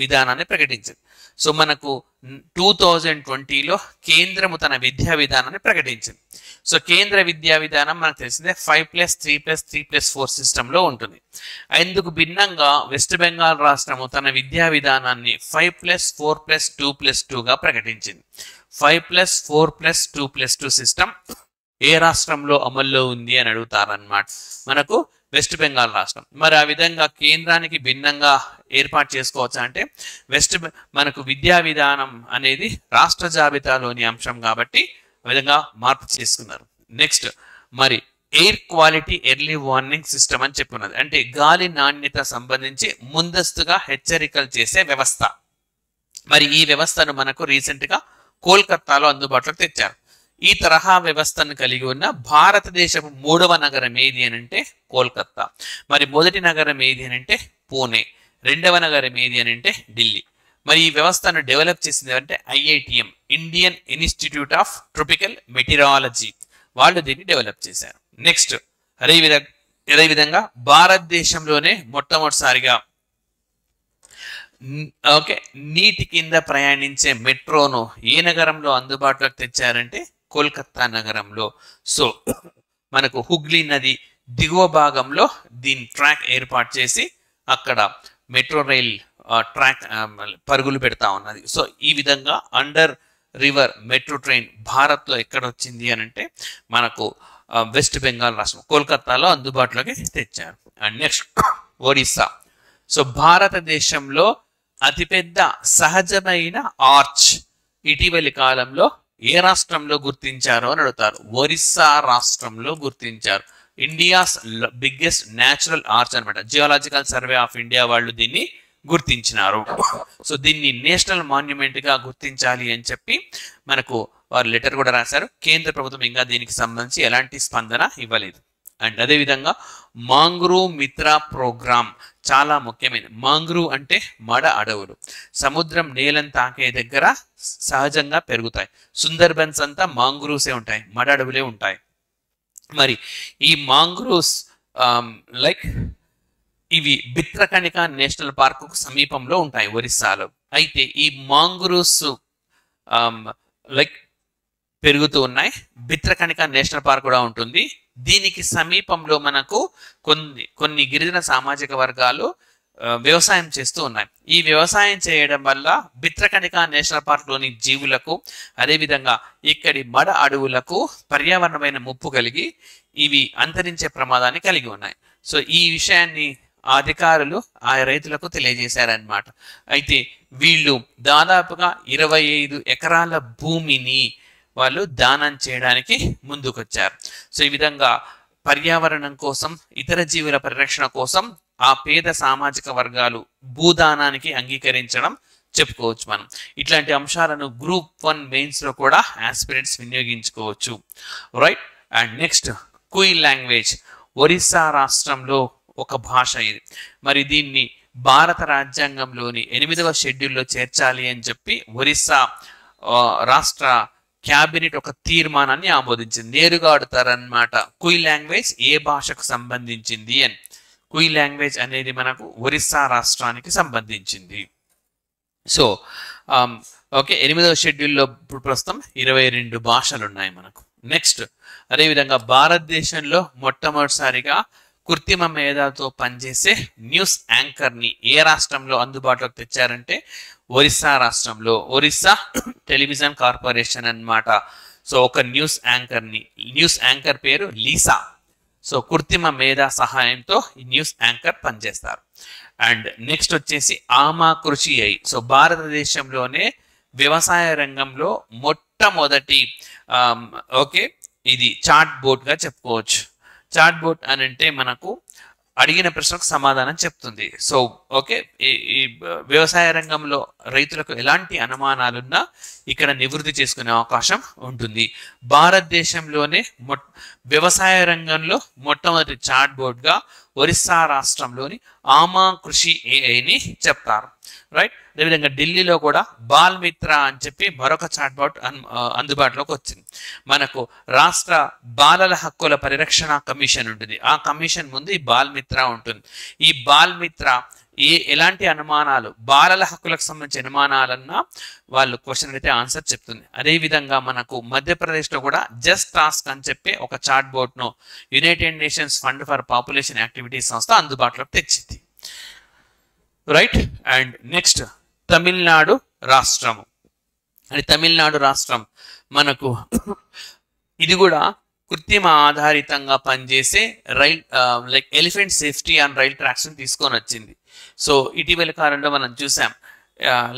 విధానాన్ని ప్రకటించింది. సో మనకు 2020లో కేంద్రము తన విద్యా విధానాన్ని ప్రకటించింది. సో కేంద్ర విద్యా విధానం మనకు తెలిసిందే 5+3+3+4 సిస్టంలో ఉంటుంది. అందుకు భిన్నంగా వెస్ట్ బెంగాల్ రాష్ట్రము తన విద్యా విధానాన్ని 5+4+2+2గా ప్రకటించింది. 5+4+2+2 సిస్టమ్ ఏ రాష్ట్రంలో అమల్లో ఉంది అని అడుగుతారన్నమాట మనకు వెస్ట్ బెంగాల్ రాష్ట్రం. మరి ఆ విధంగా కేంద్రానికి భిన్నంగా ఏర్పాటు చేసుకోవచ్చా అంటే మనకు విద్యా విధానం అనేది రాష్ట్ర జాబితాలోని అంశం కాబట్టి ఆ విధంగా మార్పు చేసుకున్నారు. నెక్స్ట్ మరి air quality early warning system అని చెప్పున్నది. అంటే గాలి నాణ్యత సంబంధించి ముందస్తుగా హెచ్చరికలు చేసే వ్యవస్థ. మరి ఈ వ్యవస్థను మనకు రీసెంట్గా కోల్కతాలో అందుబాటులోకి తెచ్చారు. ఈ తరహా వ్యవస్థను కలిగి ఉన్న భారతదేశపు 3వ నగరం ఏది అని అంటే కోల్కతా. మరి మొదటి నగరం ఏది అని అంటే పూణే. 2వ నగరం ఏది అని అంటే ఢిల్లీ. మరి ఈ వ్యవస్థను డెవలప్ చేసింది అంటే IITM, Indian institute of tropical meteorology, వాళ్ళు దీన్ని డెవలప్ చేశారు. నెక్స్ట్ అదేవిధంగా భారతదేశంలోనే మొట్టమొదటిసారిగా నీటి కింద ప్రయాణించే మెట్రోను ఏ నగరంలో అందుబాటులోకి తెచ్చారంటే కోల్కతా నగరంలో. సో మనకు హుగ్లీ నది దిగువ భాగంలో దీని ట్రాక్ ఏర్పాటు చేసి అక్కడ మెట్రో రైల్ ట్రాక్ పరుగులు పెడతా ఉన్నది. సో ఈ విధంగా అండర్ రివర్ మెట్రో ట్రైన్ భారత్లో ఎక్కడ వచ్చింది అని అంటే మనకు వెస్ట్ బెంగాల్ రాష్ట్రం కోల్కతాలో అందుబాటులోకి తెచ్చారు. And next Odisha. సో భారతదేశంలో అతిపెద్ద సహజమైన ఆర్చ్ ఇటీవలి కాలంలో ఏ రాష్ట్రంలో గుర్తించారో అని అడుగుతారు. ఒరిస్సా రాష్ట్రంలో గుర్తించారు. ఇండియాస్ బిగ్గెస్ట్ న్యాచురల్ ఆర్చ్ అనమాట. జియోలాజికల్ సర్వే ఆఫ్ ఇండియా వాళ్ళు దీన్ని గుర్తించినారు. సో దీన్ని నేషనల్ మాన్యుమెంట్ గా గుర్తించాలి అని చెప్పి మనకు వారు లెటర్ కూడా రాశారు. కేంద్ర ప్రభుత్వం ఇంకా దీనికి సంబంధించి ఎలాంటి స్పందన ఇవ్వలేదు. అండ్ అదేవిధంగా మాంగ్రూవ్ మిత్ర ప్రోగ్రామ్ చాలా ముఖ్యమైన. మాంగ్రూవ్ అంటే మడ అడవులు, సముద్రం నేలను తాకే దగ్గర సహజంగా పెరుగుతాయి. సుందర్బన్స్ అంతా మాంగ్రూవ్సే ఉంటాయి, మడ అడవులే ఉంటాయి. మరి ఈ మాంగ్రూవ్స్ ఇవి బిత్రకణిక నేషనల్ పార్క్ సమీపంలో ఉంటాయి ఒరిస్సాలో. అయితే ఈ మాంగ్రూవ్స్ పెరుగుతూ ఉన్నాయి. బిత్రకణిక నేషనల్ పార్క్ కూడా ఉంటుంది. దీనికి సమీపంలో మనకు కొన్ని గిరిజన సామాజిక వర్గాలు వ్యవసాయం చేస్తూ ఉన్నాయి. ఈ వ్యవసాయం చేయడం వల్ల బిత్రకణిక నేషనల్ పార్క్ లోని జీవులకు అదేవిధంగా ఇక్కడి మడ అడవులకు పర్యావరణమైన ముప్పు కలిగి ఇవి అంతరించే ప్రమాదాన్ని కలిగి ఉన్నాయి. సో ఈ విషయాన్ని అధికారులు ఆ రైతులకు తెలియజేశారన్నమాట. అయితే వీళ్ళు దాదాపుగా 25 ఎకరాల భూమిని వాళ్ళు దానం చేయడానికి ముందుకొచ్చారు. సో ఈ విధంగా పర్యావరణం కోసం, ఇతర జీవుల పరిరక్షణ కోసం ఆ పేద సామాజిక వర్గాలు భూదానానికి అంగీకరించడం చెప్పుకోవచ్చు మనం. ఇట్లాంటి అంశాలను గ్రూప్ 1 మెయిన్స్ లో కూడా ఆస్పిరెంట్స్ వినియోగించుకోవచ్చు. Right. And next Kui language. Orissa రాష్ట్రంలో ఒక భాష ఇది. మరి దీన్ని భారత రాజ్యాంగంలోని 8వ షెడ్యూల్లో చేర్చాలి అని చెప్పి ఒరిస్సా రాష్ట్ర క్యాబినెట్ ఒక తీర్మానాన్ని ఆమోదించింది. నేరుగా అడుగుతారనమాట కుయ్ లాంగ్వేజ్ ఏ భాషకు సంబంధించింది అని. కుయ్ లాంగ్వేజ్ అనేది మనకు ఒరిస్సా రాష్ట్రానికి సంబంధించింది. సో 8వ షెడ్యూల్లో ప్రస్తుతం 22 భాషలు ఉన్నాయి మనకు. నెక్స్ట్ అదేవిధంగా భారతదేశంలో మొట్టమొదటిసారిగా కృత్రిమ మేధతో పనిచేసే న్యూస్ యాంకర్ ని ఏ రాష్ట్రంలో అందుబాటులోకి తెచ్చారంటే ఒరిస్సా రాష్ట్రంలో. ఒరిస్సా టెలివిజన్ కార్పొరేషన్ అన్నమాట. సో ఒక న్యూస్ యాంకర్ పేరు లీసా. సో కృత్రిమ మేధ సహాయంతో ఈ న్యూస్ యాంకర్ పనిచేస్తారు. అండ్ నెక్స్ట్ వచ్చేసి ఆమా కృషి ఐ. సో భారతదేశంలోనే వ్యవసాయ రంగంలో మొట్టమొదటి ఇది చాట్ బోట్ గా చెప్పుకోవచ్చు. చాట్ బోట్ అని అంటే మనకు అడిగిన ప్రశ్నకు సమాధానం చెప్తుంది. సో ఈ వ్యవసాయ రంగంలో రైతులకు ఎలాంటి అనుమానాలున్నా ఇక్కడ నివృత్తి చేసుకునే అవకాశం ఉంటుంది. భారతదేశంలోనే వ్యవసాయ రంగంలో మొట్టమొదటి చాట్ బోర్డ్ గా ఒరిస్సా రాష్ట్రంలోని ఆమా కృషి ఏఐని చెప్తారు. రైట్. అదేవిధంగా ఢిల్లీలో కూడా బాల్ మిత్ర అని చెప్పి మరొక చాట్బాట్ అందుబాటులోకి వచ్చింది. మనకు రాష్ట్ర బాలల హక్కుల పరిరక్షణ కమిషన్ ఉంటుంది. ఆ కమిషన్ ముందు ఈ బాల్ మిత్ర ఉంటుంది. ఈ బాల్ మిత్ర ఎలాంటి అనుమానాలు, బాలల హక్కులకు సంబంధించిన అనుమానాలన్నా వాళ్ళు క్వశ్చన్ అయితే ఆన్సర్ చెప్తుంది. అదేవిధంగా మనకు మధ్యప్రదేశ్లో కూడా జస్ట్ టాస్క్ అని చెప్పి ఒక చాట్ బోట్ను United Nations Fund for Population Activities సంస్థ అందుబాటులోకి తెచ్చింది. రైట్. అండ్ నెక్స్ట్ తమిళనాడు రాష్ట్రము. అది తమిళనాడు రాష్ట్రం మనకు ఇది కూడా కృత్రిమ ఆధారితంగా పనిచేసే rail like elephant safety and rail tracks తీసుకొని వచ్చింది. సో ఇటీవల కాలంలో మనం చూసాం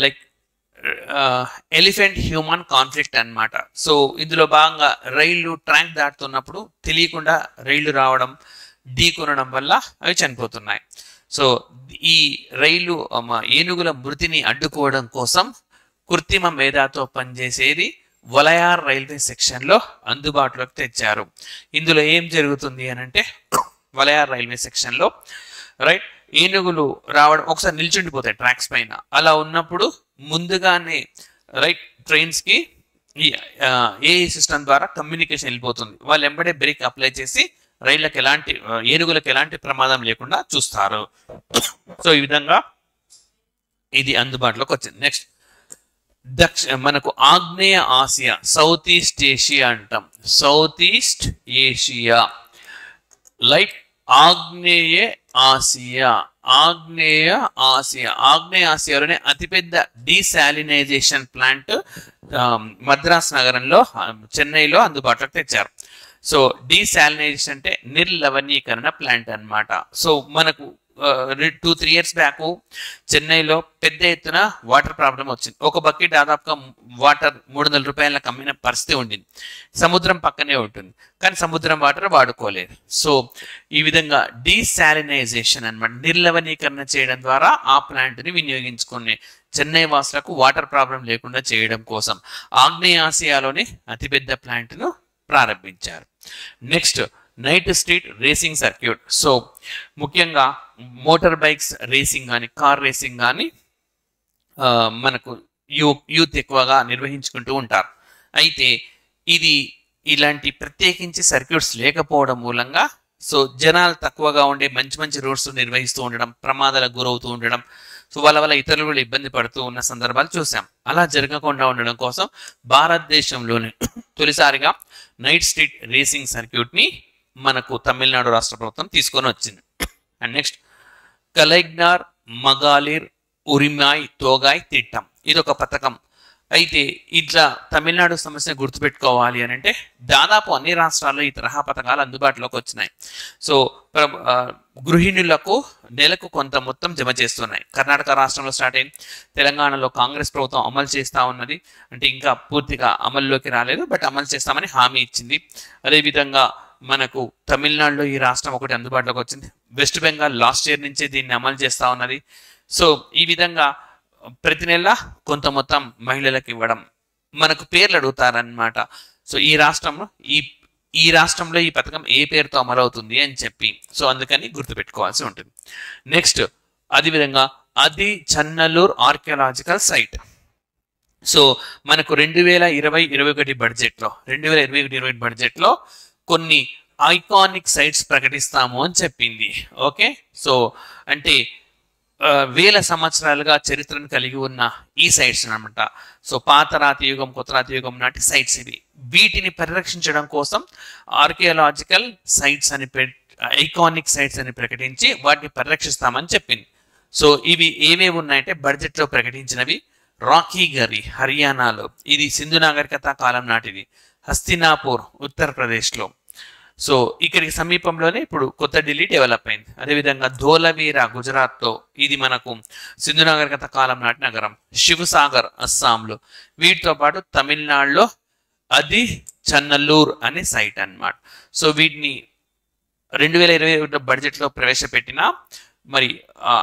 లైక్ ఎలిఫెంట్ హ్యూమన్ కాన్ఫ్లిక్ట్ అన్నమాట. సో ఇందులో భాగంగా రైళ్లు ట్రాక్ దాటుతున్నప్పుడు తెలియకుండా రైళ్లు రావడం, ఢీకొనడం వల్ల అవి చనిపోతున్నాయి. సో ఈ రైలు ఏనుగుల మృతిని అడ్డుకోవడం కోసం కృత్రిమ మేధాతో పనిచేసేది వలయార్ రైల్వే సెక్షన్లో అందుబాటులోకి తెచ్చారు. ఇందులో ఏం జరుగుతుంది అని అంటే వలయార్ రైల్వే సెక్షన్లో రైట్ ఏనుగులు రావడం ఒకసారి నిల్చుండిపోతాయి ట్రాక్స్ పైన. అలా ఉన్నప్పుడు ముందుగానే రైట్ ట్రైన్స్కి ఈ ఏఐ సిస్టమ్ ద్వారా కమ్యూనికేషన్ వెళ్ళిపోతుంది. వాళ్ళు వెంబడే బ్రేక్ అప్లై చేసి రైళ్లకు ఏనుగులకు ఎలాంటి ప్రమాదం లేకుండా చూస్తారు. సో ఈ విధంగా ఇది అందుబాటులోకి వచ్చింది. నెక్స్ట్ మనకు ఆగ్నేయ ఆసియా, సౌత్ ఈస్ట్ ఏషియా అంటాం. సౌత్ ఈస్ట్ ఏషియా లైక్ ఆగ్నేయ ఆసియా. ఆగ్నేయ ఆసియాలోనే అతిపెద్ద డీసాలినైజేషన్ ప్లాంట్ మద్రాస్ నగరంలో, చెన్నైలో అందుబాటులోకి తెచ్చారు. సో డీసాలినైజేషన్ అంటే నిర్లవణీకరణ ప్లాంట్ అన్నమాట. సో మనకు 2-3 years బ్యాక్ చెన్నైలో పెద్ద ఎత్తున వాటర్ ప్రాబ్లం వచ్చింది. ఒక బకెట్ దాదాపుగా వాటర్ 300 రూపాయలకు అమ్మిన పరిస్థితి ఉండింది. సముద్రం పక్కనే ఉంటుంది కానీ సముద్రం వాటర్ వాడుకోలేదు. సో ఈ విధంగా డీసాలినైజేషన్ అన్నమాట, నిర్లవణీకరణ చేయడం ద్వారా ఆ ప్లాంట్ని వినియోగించుకునే చెన్నై వాసులకు వాటర్ ప్రాబ్లం లేకుండా చేయడం కోసం ఆగ్నేయ ఆసియాలోని అతిపెద్ద ప్లాంట్ను ప్రారంభించారు. Next night street racing circuit. So ముఖ్యంగా మోటార్ బైక్స్ రేసింగ్ కానీ కార్ రేసింగ్ కానీ మనకు యూత్ ఎక్కువగా నిర్వహించుకుంటూ ఉంటారు. అయితే ఇది ఇలాంటి ప్రత్యేకించి సర్క్యూట్స్ లేకపోవడం మూలంగా సో జనాలు తక్కువగా ఉండే మంచి మంచి రోడ్స్ నిర్వహిస్తూ ఉండడం, ప్రమాదాలకు గురవుతూ ఉండడం, సో వాళ్ళ వల్ల ఇతరులు కూడా ఇబ్బంది పడుతూ ఉన్న సందర్భాలు చూసాం. అలా జరగకుండా ఉండడం కోసం భారతదేశంలోనే తొలిసారిగా నైట్ స్ట్రీట్ రేసింగ్ సర్క్యూట్ని మనకు తమిళనాడు రాష్ట్ర ప్రభుత్వం తీసుకొని వచ్చింది. And next Kalaignar Magalir Urimai Thogai Thittam. ఇది ఒక పథకం. అయితే ఇట్లా తమిళనాడు సమస్యను గుర్తుపెట్టుకోవాలి అని అంటే దాదాపు అన్ని రాష్ట్రాల్లో ఈ తరహా పథకాలు అందుబాటులోకి వచ్చినాయి. సో గృహిణులకు నెలకు కొంత మొత్తం జమ చేస్తున్నాయి. కర్ణాటక రాష్ట్రంలో స్టార్ట్ అయింది, తెలంగాణలో కాంగ్రెస్ ప్రభుత్వం అమలు చేస్తూ ఉన్నది. అంటే ఇంకా పూర్తిగా అమల్లోకి రాలేదు, బట్ అమలు చేస్తామని హామీ ఇచ్చింది. అదేవిధంగా మనకు తమిళనాడులో ఈ రాష్ట్రం ఒకటి అందుబాటులోకి వచ్చింది. వెస్ట్ బెంగాల్ లాస్ట్ ఇయర్ నుంచే దీన్ని అమలు చేస్తూ ఉన్నది. సో ఈ విధంగా ప్రతి నెల కొంత మొత్తం మహిళలకు ఇవ్వడం, మనకు పేర్లు అడుగుతారనమాట. సో ఈ రాష్ట్రంలో ఈ పథకం ఏ పేరుతో అమలవుతుంది అని చెప్పి, సో అందుకని గుర్తుపెట్టుకోవాల్సి ఉంటుంది. నెక్స్ట్ అదేవిధంగా అది చన్నలూర్ ఆర్కియాలజికల్ సైట్. సో మనకు 2020-21 బడ్జెట్లో కొన్ని ఐకానిక్ సైట్స్ ప్రకటిస్తాము అని చెప్పింది. ఓకే, సో అంటే వేల సంవత్సరాలుగా చరిత్రను కలిగి ఉన్న ఈ సైట్స్ అనమాట. సో పాత రాతి యుగం, కొత్త రాతి యుగం నాటి సైట్స్ ఇవి. వీటిని పరిరక్షించడం కోసం ఆర్కియాలజికల్ సైట్స్ అని ఐకానిక్ సైట్స్ అని ప్రకటించి వాటిని పరిరక్షిస్తామని చెప్పింది. సో ఇవి ఏవేవి ఉన్నాయంటే బడ్జెట్లో ప్రకటించినవి రాకీ గరి హర్యానాలో, ఇది సింధు నాగరికత కాలం నాటిది. హస్తినాపూర్ ఉత్తరప్రదేశ్లో, సో ఇక్కడికి సమీపంలోనే ఇప్పుడు కొత్త ఢిల్లీ డెవలప్ అయింది. అదేవిధంగా ధోలవీరా గుజరాత్లో, ఇది మనకు సింధు నాగరికత కాలం నాటి నగరం. శివసాగర్ అస్సాంలో, వీటితో పాటు తమిళనాడులో అది చన్నల్లూర్ అనే సైట్ అన్నమాట. సో వీటిని 2021 బడ్జెట్లో ప్రవేశపెట్టిన మరి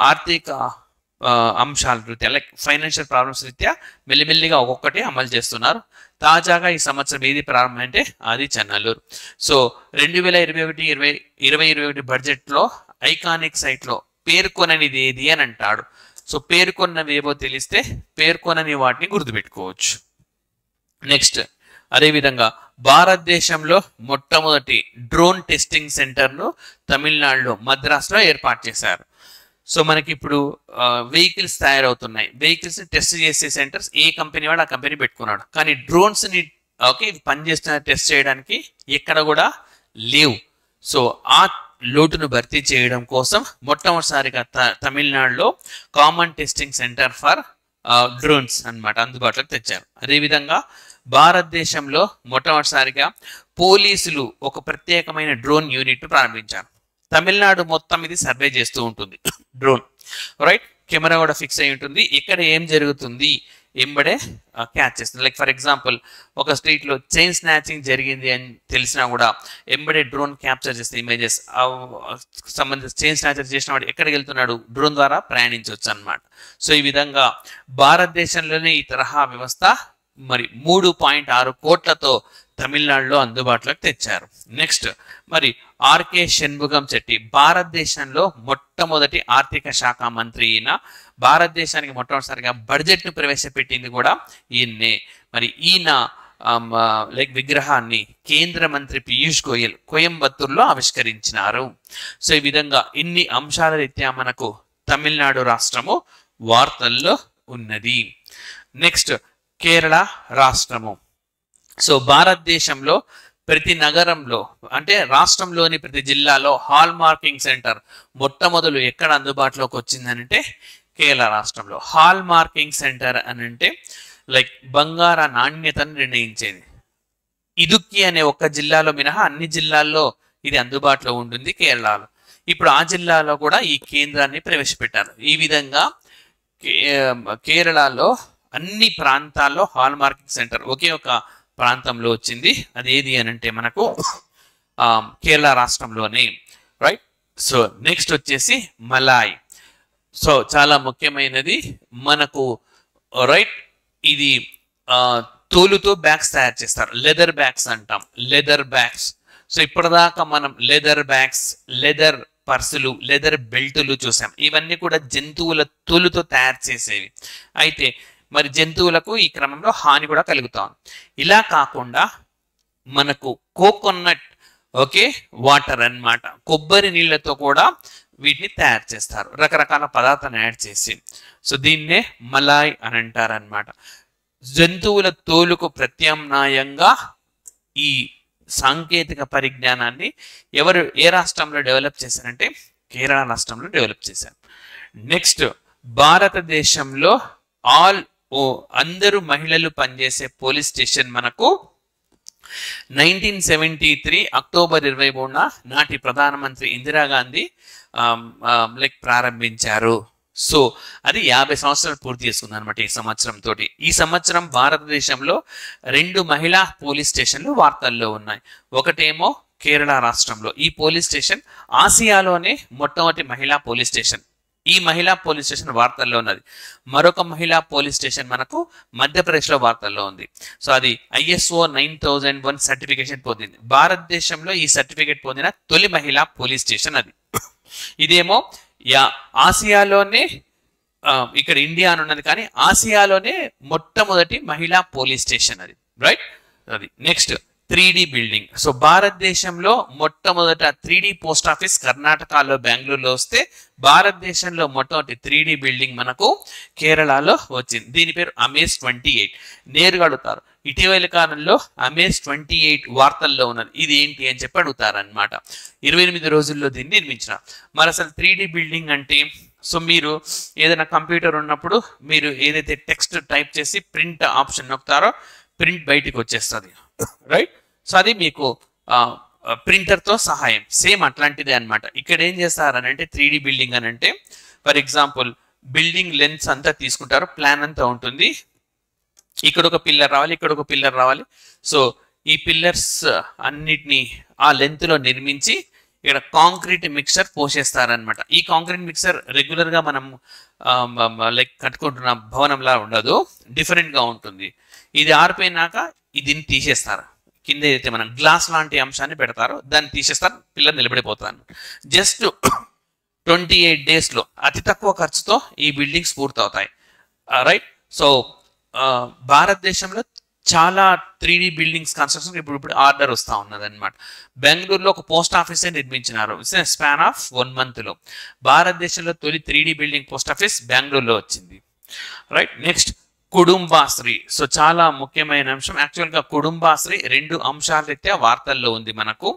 ఆర్థిక అంశాల రీత్యా లైక్ ఫైనాన్షియల్ ప్రాబ్లమ్స్ రీత్యా మెల్లిమెల్లిగా ఒక్కొక్కటి అమలు చేస్తున్నారు. తాజాగా ఈ సంవత్సరం ఏది ప్రారంభం అంటే అది చన్నల్లూరు. సో 2021 బడ్జెట్లో ఐకానిక్ సైట్లో పేర్కొననిది ఏది అని అంటాడు. సో పేర్కొన్నవి ఏవో తెలిస్తే పేర్కొనని వాటిని గుర్తుపెట్టుకోవచ్చు. నెక్స్ట్ అదేవిధంగా భారతదేశంలో మొట్టమొదటి డ్రోన్ టెస్టింగ్ సెంటర్ను తమిళనాడులో మద్రాసులో ఏర్పాటు చేశారు. సో మనకి ఇప్పుడు వెహికల్స్ తయారవుతున్నాయి, వెహికల్స్ టెస్ట్ చేసే సెంటర్స్ ఏ కంపెనీ వాడు ఆ కంపెనీ పెట్టుకున్నాడు, కానీ డ్రోన్స్ని ఓకే పనిచేస్తున్న టెస్ట్ చేయడానికి ఎక్కడ కూడా లేవు. సో ఆ లోటును భర్తీ చేయడం కోసం మొట్టమొదటిసారిగా తమిళనాడులో common testing centre for drones అన్నమాట అందుబాటులోకి తెచ్చారు. అదేవిధంగా భారతదేశంలో మొట్టమొదటిసారిగా పోలీసులు ఒక ప్రత్యేకమైన డ్రోన్ యూనిట్ ప్రారంభించారు. తమిళనాడు మొత్తం ఇది సర్వే చేస్తూ ఉంటుంది డ్రోన్, రైట్. కెమెరా కూడా ఫిక్స్ అయి ఉంటుంది, ఇక్కడ ఏం జరుగుతుంది ఎంబడే క్యాచ్ చేస్తుంది. లైక్ ఫర్ ఎగ్జాంపుల్ ఒక స్ట్రీట్లో చైన్ స్నాచింగ్ జరిగింది అని తెలిసినా కూడా ఎంబడే డ్రోన్ క్యాప్చర్ చేస్తే ఇమేజెస్ సంబంధించి చైన్ స్నాచర్ చేసిన వాడు ఎక్కడికి వెళ్తున్నాడు డ్రోన్ ద్వారా ప్రయాణించవచ్చు అన్నమాట. సో ఈ విధంగా భారతదేశంలోనే ఈ తరహా వ్యవస్థ మరి 3.6 కోట్లతో తమిళనాడులో అందుబాటులోకి తెచ్చారు. నెక్స్ట్ మరి ఆర్కే షణ్ముగం చెట్టి భారతదేశంలో మొట్టమొదటి ఆర్థిక శాఖ మంత్రి ఈయన. భారతదేశానికి మొట్టమొదటిసారిగా బడ్జెట్ ను ప్రవేశపెట్టింది కూడా ఈయన్నే. మరి ఈయన లైక్ విగ్రహాన్ని కేంద్ర మంత్రి పీయూష్ గోయల్ కోయంబత్తూరులో ఆవిష్కరించినారు. సో ఈ విధంగా ఇన్ని అంశాల రీత్యా మనకు తమిళనాడు రాష్ట్రము వార్తల్లో ఉన్నది. నెక్స్ట్ కేరళ రాష్ట్రము. సో భారతదేశంలో ప్రతి నగరంలో అంటే రాష్ట్రంలోని ప్రతి జిల్లాలో హాల్ మార్కింగ్ సెంటర్ మొట్టమొదలు ఎక్కడ అందుబాటులోకి వచ్చిందనంటే కేరళ రాష్ట్రంలో. హాల్ మార్కింగ్ సెంటర్ అని అంటే లైక్ బంగార నాణ్యతను నిర్ణయించేది. ఇదుక్కి అనే ఒక జిల్లాలో మినహా అన్ని జిల్లాల్లో ఇది అందుబాటులో ఉంటుంది కేరళలో. ఇప్పుడు ఆ జిల్లాలో కూడా ఈ కేంద్రాన్ని ప్రవేశపెట్టారు. ఈ విధంగా కేరళలో అన్ని ప్రాంతాల్లో హాల్ మార్కింగ్ సెంటర్ ఒకే ఒక ప్రాంతంలో వచ్చింది. అది ఏది అని అంటే మనకు కేరళ రాష్ట్రంలోనే, రైట్. సో నెక్స్ట్ వచ్చేసి మలాయ్. సో చాలా ముఖ్యమైనది మనకు, రైట్. ఇది తోలుతో బ్యాగ్స్ తయారు చేస్తారు, లెదర్ బ్యాగ్స్ అంటాం, లెదర్ బ్యాగ్స్. సో ఇప్పటిదాకా మనం లెదర్ బ్యాగ్స్, లెదర్ పర్సులు, లెదర్ బెల్టులు చూసాం. ఇవన్నీ కూడా జంతువుల తోలుతో తయారు చేసేవి. అయితే మరి జంతువులకు ఈ క్రమంలో హాని కూడా కలుగుతాం. ఇలా కాకుండా మనకు కోకోనట్ ఓకే వాటర్ అన్నమాట, కొబ్బరి నీళ్ళతో కూడా వీటిని తయారు చేస్తారు రకరకాల పదార్థాలను యాడ్ చేసి. సో దీన్నే మలాయ్ అని అంటారనమాట. జంతువుల తోలుకు ప్రత్యామ్నాయంగా ఈ సాంకేతిక పరిజ్ఞానాన్ని ఎవరు ఏ రాష్ట్రంలో డెవలప్ చేశారంటే కేరళ రాష్ట్రంలో డెవలప్ చేశారు. నెక్స్ట్ భారతదేశంలో అందరూ మహిళలు పనిచేసే పోలీస్ స్టేషన్ మనకు 1973 అక్టోబర్ 23న నాటి ప్రధానమంత్రి ఇందిరాగాంధీ లైక్ ప్రారంభించారు. సో అది 50 సంవత్సరాలు పూర్తి చేసుకుంది అనమాట ఈ సంవత్సరం తోటి. ఈ సంవత్సరం భారతదేశంలో 2 మహిళా పోలీస్ స్టేషన్లు వార్తల్లో ఉన్నాయి. ఒకటేమో కేరళ రాష్ట్రంలో, ఈ పోలీస్ స్టేషన్ ఆసియాలోనే మొట్టమొదటి మహిళా పోలీస్ స్టేషన్. ఈ మహిళా పోలీస్ స్టేషన్ వార్తల్లో ఉన్నది. మరొక మహిళా పోలీస్ స్టేషన్ మనకు మధ్యప్రదేశ్లో వార్తల్లో ఉంది. సో అది ISO 9001 సర్టిఫికేషన్ పొందింది. భారతదేశంలో ఈ సర్టిఫికేట్ పొందిన తొలి మహిళా పోలీస్ స్టేషన్ అది. ఇదేమో ఆసియాలోనే, ఇక్కడ ఇండియా అని ఉన్నది కానీ ఆసియాలోనే మొట్టమొదటి మహిళా పోలీస్ స్టేషన్ అది, రైట్. అది నెక్స్ట్ 3D బిల్డింగ్. సో భారతదేశంలో మొట్టమొదట 3D పోస్ట్ ఆఫీస్ కర్ణాటకలో బెంగళూరులో వస్తే భారతదేశంలో మొట్టమొదటి 3D బిల్డింగ్ మనకు కేరళలో వచ్చింది. దీని పేరు అమేజ్ 28. నేరుగా అడుగుతారు, ఇటీవల కాలంలో అమేజ్ 28 వార్తల్లో ఉన్నది, ఇది ఏంటి అని చెప్పి అడుగుతారు అనమాట. 28 రోజుల్లో దీన్ని నిర్మించిన. మరి అసలు 3D బిల్డింగ్ అంటే, సో మీరు ఏదైనా కంప్యూటర్ ఉన్నప్పుడు మీరు ఏదైతే టెక్స్ట్ టైప్ చేసి ప్రింట్ ఆప్షన్ నొక్కుతారో ప్రింట్ బయటికి వచ్చేస్తుంది, రైట్. సో అది మీకు ప్రింటర్తో సహాయం, సేమ్ అట్లాంటిదే అనమాట. ఇక్కడ ఏం చేస్తారు అంటే 3D బిల్డింగ్ అని అంటే ఫర్ ఎగ్జాంపుల్ బిల్డింగ్ లెన్స్ అంతా తీసుకుంటారు, ప్లాన్ అంతా ఉంటుంది. ఇక్కడ ఒక పిల్లర్ రావాలి, ఇక్కడ ఒక పిల్లర్ రావాలి. సో ఈ పిల్లర్స్ అన్నిటినీ ఆ లెంత్లో నిర్మించి ఇక్కడ కాంక్రీట్ మిక్సర్ పోసేస్తారనమాట. ఈ కాంక్రీట్ మిక్సర్ రెగ్యులర్గా మనం లైక్ కట్టుకుంటున్న భవనంలా ఉండదు, డిఫరెంట్గా ఉంటుంది. ఇది ఆరిపోయినాక దీన్ని తీసేస్తారు. కింద ఏదైతే మనం గ్లాస్ లాంటి అంశాన్ని పెడతారో దాన్ని తీసేస్తారు, పిల్లలు నిలబడిపోతారు. జస్ట్ 28 days లో అతి తక్కువ ఖర్చుతో ఈ బిల్డింగ్స్ పూర్తవుతాయి. రైట్. సో భారతదేశంలో చాలా 3D బిల్డింగ్స్ కన్స్ట్రక్షన్ ఇప్పుడు ఆర్డర్ వస్తూ ఉన్నది అనమాట. బెంగళూరులో ఒక పోస్ట్ ఆఫీసే నిర్మించినారు స్పాన్ ఆఫ్ 1 month. భారతదేశంలో తొలి 3D బిల్డింగ్ పోస్ట్ ఆఫీస్ బెంగళూరులో వచ్చింది. రైట్. నెక్స్ట్ కుటుంబాశ్రీ. సో చాలా ముఖ్యమైన అంశం. యాక్చువల్గా కుటుంబాశ్రీ 2 అంశాల రీత్యా వార్తల్లో ఉంది మనకు.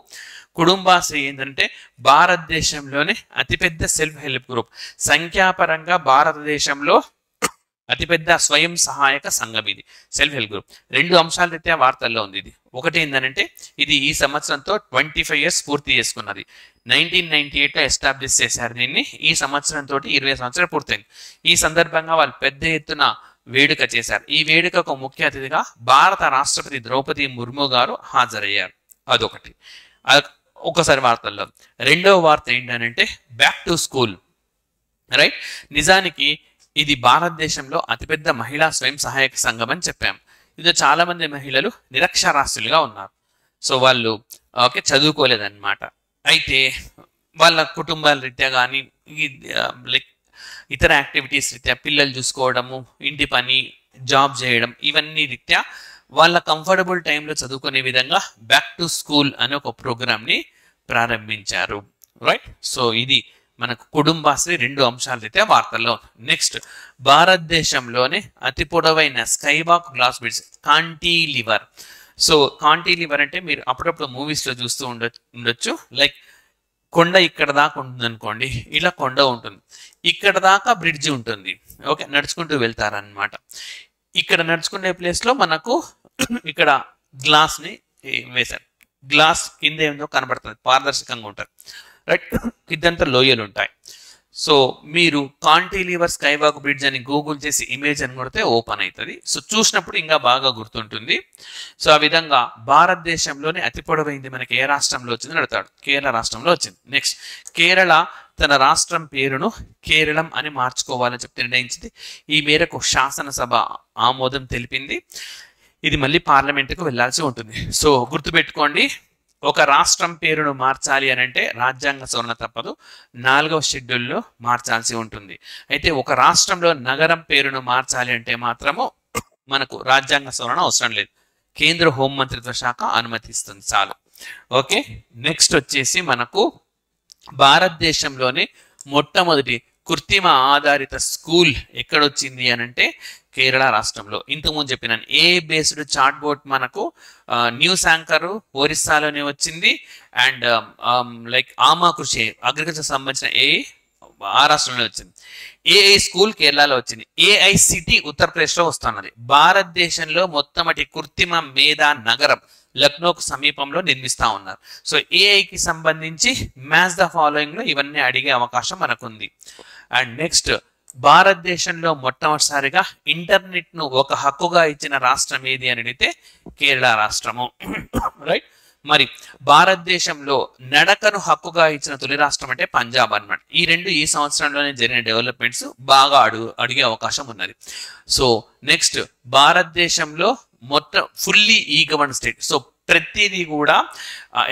కుటుంబాశ్రీ ఏంటంటే భారతదేశంలోనే అతిపెద్ద సెల్ఫ్ హెల్ప్ గ్రూప్. సంఖ్యాపరంగా భారతదేశంలో అతిపెద్ద స్వయం సహాయక సంఘం ఇది సెల్ఫ్ హెల్ప్ గ్రూప్. 2 అంశాల రీత్యా వార్తల్లో ఉంది ఇది. ఒకటి ఏంటంటే ఇది ఈ సంవత్సరంతో 25 years పూర్తి చేసుకున్నది. 1998లో ఎస్టాబ్లిష్ చేశారు దీన్ని. ఈ సంవత్సరంతో 20 సంవత్సరాలు పూర్తయింది. ఈ సందర్భంగా వాళ్ళు పెద్ద ఎత్తున వేడుక చేశారు. ఈ వేడుకకు ముఖ్య అతిథిగా భారత రాష్ట్రపతి ద్రౌపది ముర్ము గారు హాజరయ్యారు. అదొకటి ఒకసారి వార్తల్లో. రెండవ వార్త ఏంటంటే బ్యాక్ టు స్కూల్. రైట్. నిజానికి ఇది భారతదేశంలో అతిపెద్ద మహిళా స్వయం సహాయక సంఘం అని చెప్పాం. ఇది చాలా మంది మహిళలు నిరక్షరాస్యులుగా ఉన్నారు. సో వాళ్ళు చదువుకోలేదన్నమాట. అయితే వాళ్ళ కుటుంబాల రీత్యా కానీ లైక్ ఇతర యాక్టివిటీస్ రీత్యా పిల్లలు చూసుకోవడము, ఇంటి పని, జాబ్ చేయడం, ఇవన్నీ రీత్యా వాళ్ళ కంఫర్టబుల్ టైంలో చదువుకునే విధంగా బ్యాక్ టు స్కూల్ అనే ఒక ప్రోగ్రామ్ని ప్రారంభించారు. రైట్. సో ఇది మనకు కుటుంబాశ్రీ 2 అంశాల రీత్యా వార్తల్లో. నెక్స్ట్ భారతదేశంలోనే అతి పొడవైన skywalk glass bridge cantilever. So cantilever అంటే మీరు అప్పుడప్పుడు మూవీస్లో చూస్తూ ఉండొచ్చు. లైక్ కొండ ఇక్కడ దాకా ఉంటుంది అనుకోండి, ఇలా కొండ ఉంటుంది, ఇక్కడ దాకా బ్రిడ్జ్ ఉంటుంది. ఓకే, నడుచుకుంటూ వెళ్తారనమాట. ఇక్కడ నడుచుకునే ప్లేస్లో మనకు ఇక్కడ గ్లాస్ని వేశారు. గ్లాస్ కింద ఏందో కనబడుతుంది, పారదర్శకంగా ఉంటుంది. రైట్. ఇదంతా లోయలు ఉంటాయి. సో మీరు కాంటిలివర్ స్కైవాక్ బ్రిడ్జ్ అని గూగుల్ చేసి ఇమేజ్ అని కొడితే ఓపెన్ అవుతుంది. సో చూసినప్పుడు ఇంకా బాగా గుర్తుంటుంది. సో ఆ విధంగా భారతదేశంలోనే అతి పొడవైంది మనకి ఏ రాష్ట్రంలో వచ్చిందని అడుగుతాడు. కేరళ రాష్ట్రంలో వచ్చింది. నెక్స్ట్ కేరళ తన రాష్ట్రం పేరును కేరళం అని మార్చుకోవాలని చెప్పి నిర్ణయించింది. ఈ మేరకు శాసనసభ ఆమోదం తెలిపింది. ఇది మళ్ళీ పార్లమెంటుకు వెళ్లాల్సి ఉంటుంది. సో గుర్తుపెట్టుకోండి, ఒక రాష్ట్రం పేరును మార్చాలి అని అంటే రాజ్యాంగ సవరణ తప్పదు, 4వ షెడ్యూల్లో మార్చాల్సి ఉంటుంది. అయితే ఒక రాష్ట్రంలో నగరం పేరును మార్చాలి అంటే మాత్రము మనకు రాజ్యాంగ సవరణ అవసరం లేదు, కేంద్ర హోంమంత్రిత్వ శాఖ అనుమతిస్తుంది చాలు. ఓకే. నెక్స్ట్ వచ్చేసి మనకు భారతదేశంలోనే మొట్టమొదటి కృత్రిమ ఆధారిత స్కూల్ ఎక్కడొచ్చింది అని అంటే కేరళ రాష్ట్రంలో. ఇంతకుముందు చెప్పినాను ఏ బేస్డ్ చాట్ బోట్ మనకు న్యూస్ యాంకర్ ఒరిస్సాలోనే వచ్చింది. అండ్ లైక్ ఆమా కృషి అగ్రికల్చర్ సంబంధించిన ఆ రాష్ట్రంలో వచ్చింది. ఏఐ స్కూల్ కేరళలో వచ్చింది. ఏఐసిటీ ఉత్తరప్రదేశ్లో వస్తున్నది. భారతదేశంలో మొట్టమొదటి కృత్రిమ మేధా నగరం లక్నోకు సమీపంలో నిర్మిస్తా ఉన్నారు. సో ఏఐకి సంబంధించి మ్యాచ్ ద ఫాలోయింగ్ లో ఇవన్నీ అడిగే అవకాశం మనకుంది. అండ్ నెక్స్ట్ భారతదేశంలో మొట్టమొదటిసారిగా ఇంటర్నెట్ ను ఒక హక్కుగా ఇచ్చిన రాష్ట్రం ఏది అని అడిగితే కేరళ రాష్ట్రము. రైట్. మరి భారతదేశంలో నడకను హక్కుగా ఇచ్చిన తొలి రాష్ట్రం అంటే పంజాబ్ అన్నమాట. ఈ 2 ఈ సంవత్సరంలోనే జరిగిన డెవలప్మెంట్స్ బాగా అడిగే అవకాశం ఉన్నది. సో నెక్స్ట్ భారతదేశంలో ఫుల్లీ ఈ గవర్న్ స్టేట్. సో ప్రతిదీ కూడా